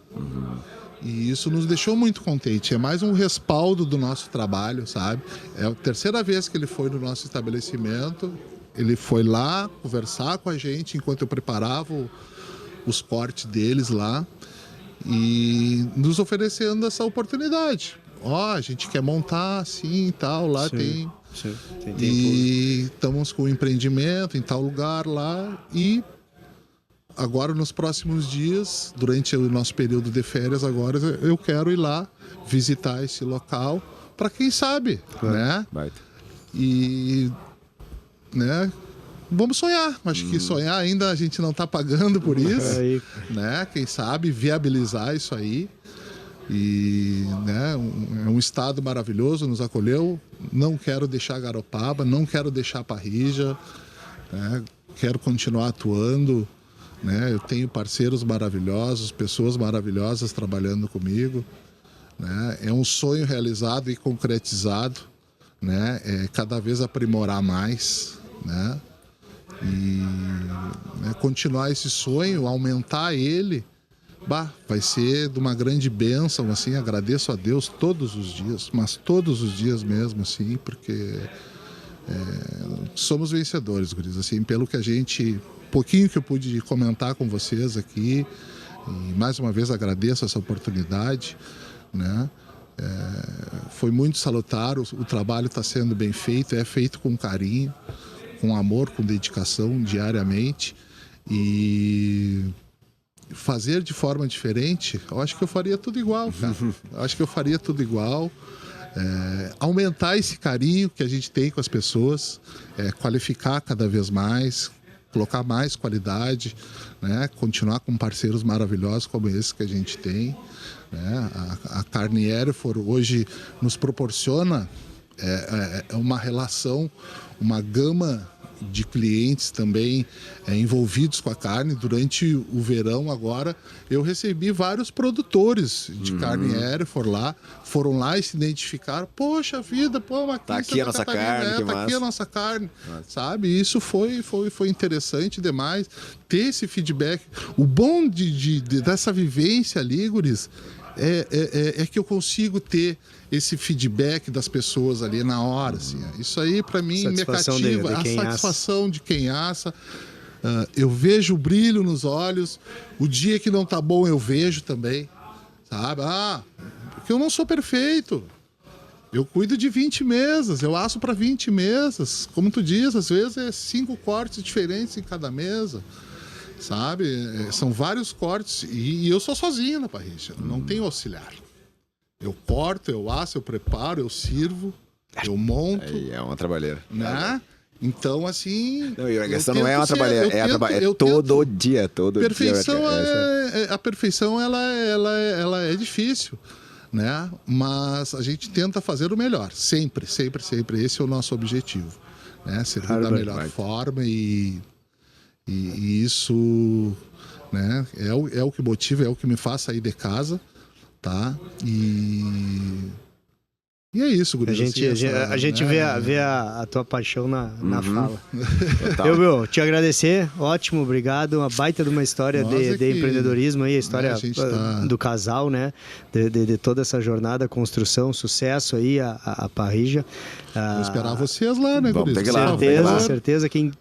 E isso nos deixou muito contente. É mais um respaldo do nosso trabalho, sabe? É a terceira vez que ele foi no nosso estabelecimento, ele foi lá conversar com a gente enquanto eu preparava os cortes deles lá e nos oferecendo essa oportunidade. A gente quer montar assim e tal, lá tem e estamos com um empreendimento em tal lugar lá e agora nos próximos dias, durante o nosso período de férias agora, eu quero ir lá visitar esse local para quem sabe, né? E, né? Vamos sonhar. Acho que sonhar ainda a gente não está pagando por isso, né? Quem sabe viabilizar isso aí. E, né, é um estado maravilhoso, nos acolheu. Não quero deixar Garopaba, não quero deixar Parrija, né? Quero continuar atuando, né? Eu tenho parceiros maravilhosos, pessoas maravilhosas trabalhando comigo, né? É um sonho realizado e concretizado, né? Cada vez aprimorar mais, né? E continuar esse sonho, aumentar ele, vai ser de uma grande bênção, assim, agradeço a Deus todos os dias, mas todos os dias mesmo, assim, porque somos vencedores, guris, assim, pelo que a gente, pouquinho que eu pude comentar com vocês aqui, e mais uma vez agradeço essa oportunidade, né? Foi muito salutar, o trabalho está sendo bem feito, é feito com carinho, com amor, com dedicação diariamente e fazer de forma diferente, eu acho que eu faria tudo igual, cara. Eu acho que eu faria tudo igual. Aumentar esse carinho que a gente tem com as pessoas, qualificar cada vez mais, colocar mais qualidade, né? Continuar com parceiros maravilhosos como esse que a gente tem, né? A Carne Hereford hoje nos proporciona uma relação, uma gama de clientes também envolvidos com a carne. Durante o verão agora, eu recebi vários produtores de carne Hereford lá, foram lá e se identificaram. Poxa vida, mas tá aqui a nossa carne, tá aqui a nossa carne, sabe? Isso foi interessante demais, ter esse feedback. O bom dessa vivência ali, guris, é que eu consigo ter esse feedback das pessoas ali na hora, assim. Isso aí para mim me cativa, a satisfação de quem assa, Eu vejo o brilho nos olhos. O dia que não tá bom, eu vejo também. Sabe? Porque eu não sou perfeito. Eu cuido de 20 mesas, eu asso para 20 mesas. Como tu diz, às vezes é 5 cortes diferentes em cada mesa. Sabe? São vários cortes. E eu sou sozinho na parrilha, não tenho auxiliar. Eu corto, eu asso, eu preparo, eu sirvo, eu monto. É uma trabalheira. Né? Então, assim... Não, e a questão não é uma trabalheira, é todo dia, todo perfeição dia. A perfeição, ela é difícil, né? Mas a gente tenta fazer o melhor, sempre, sempre, sempre. Esse é o nosso objetivo, né? Servir da melhor forma e isso, né? É o que motiva, é o que me faz sair de casa, tá? E é isso, Guri. A gente vê a tua paixão na fala. Eu te agradecer, ótimo, obrigado. Uma baita de uma história de empreendedorismo aí, a história do casal, né? De toda essa jornada, construção, sucesso aí, a Parrija. Vou esperar vocês lá, né, Guri? Certeza. Quem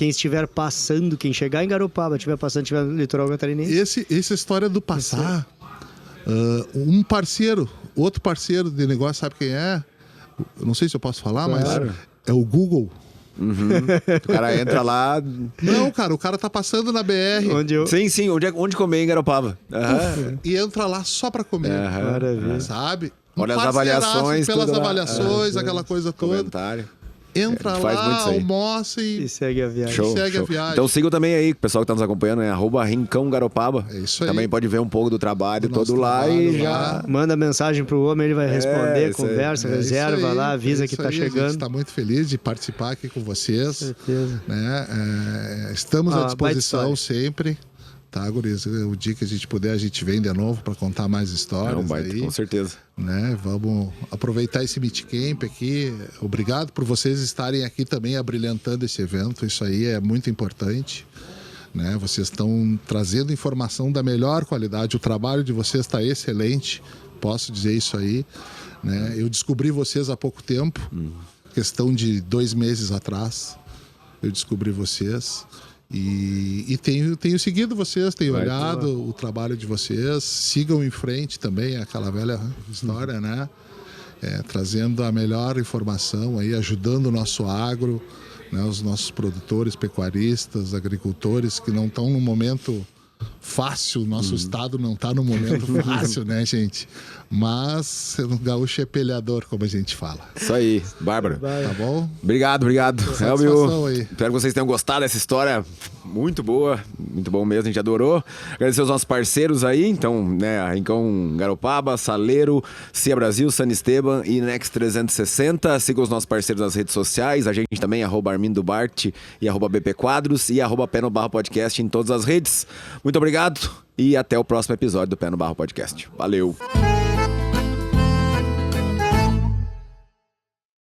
estiver passando, quem chegar em Garopaba, estiver passando, estiver no litoral catarinense. Essa história do passar... outro parceiro de negócio, sabe quem é? Eu não sei se eu posso falar, mas é o Google. O cara entra lá... Não, cara, o cara tá passando na BR. Sim, onde comer em Garopaba. E entra lá só pra comer. Maravilha. Sabe? Olha as avaliações. Pelas avaliações, aquela coisa toda. Comentário. Entra lá, almoça e segue a viagem. Show. A viagem. Então sigam também aí, o pessoal que tá nos acompanhando, é @Rincão Garopaba. É isso aí. Também pode ver um pouco do trabalho todo lá e já... Manda mensagem pro homem, ele vai responder, conversa, reserva lá, avisa que tá chegando. A gente tá muito feliz de participar aqui com vocês. Certeza. Né? Estamos à disposição sempre. Tá, guris? O dia que a gente puder, a gente vem de novo para contar mais histórias. Aí, com certeza. Né? Vamos aproveitar esse Meet Camp aqui. Obrigado por vocês estarem aqui também abrilhantando esse evento. Isso aí é muito importante. Né? Vocês estão trazendo informação da melhor qualidade. O trabalho de vocês está excelente. Posso dizer isso aí. Né? Eu descobri vocês há pouco tempo. Questão de 2 meses atrás. Eu descobri vocês. E tenho seguido vocês, tenho olhado o trabalho de vocês. Sigam em frente também, aquela velha história, né? Trazendo a melhor informação aí, ajudando o nosso agro, né? Os nossos produtores, pecuaristas, agricultores que não estão num momento fácil. O nosso estado não está num momento fácil, né, gente? Mas o gaúcho é peleador, como a gente fala. Isso aí, Bárbara. Tá bom? Obrigado. Satisfação aí. Espero que vocês tenham gostado dessa história. Muito boa, muito bom mesmo, a gente adorou. Agradecer aos nossos parceiros aí, então, né, a Rincão Garopaba, Saleiro, Cia Brasil, San Esteban e Next 360. Sigam os nossos parceiros nas redes sociais, a gente também, @Armindo Bart e @BP Quadros e @Pé no Barro Podcast em todas as redes. Muito obrigado e até o próximo episódio do Pé no Barro Podcast. Valeu!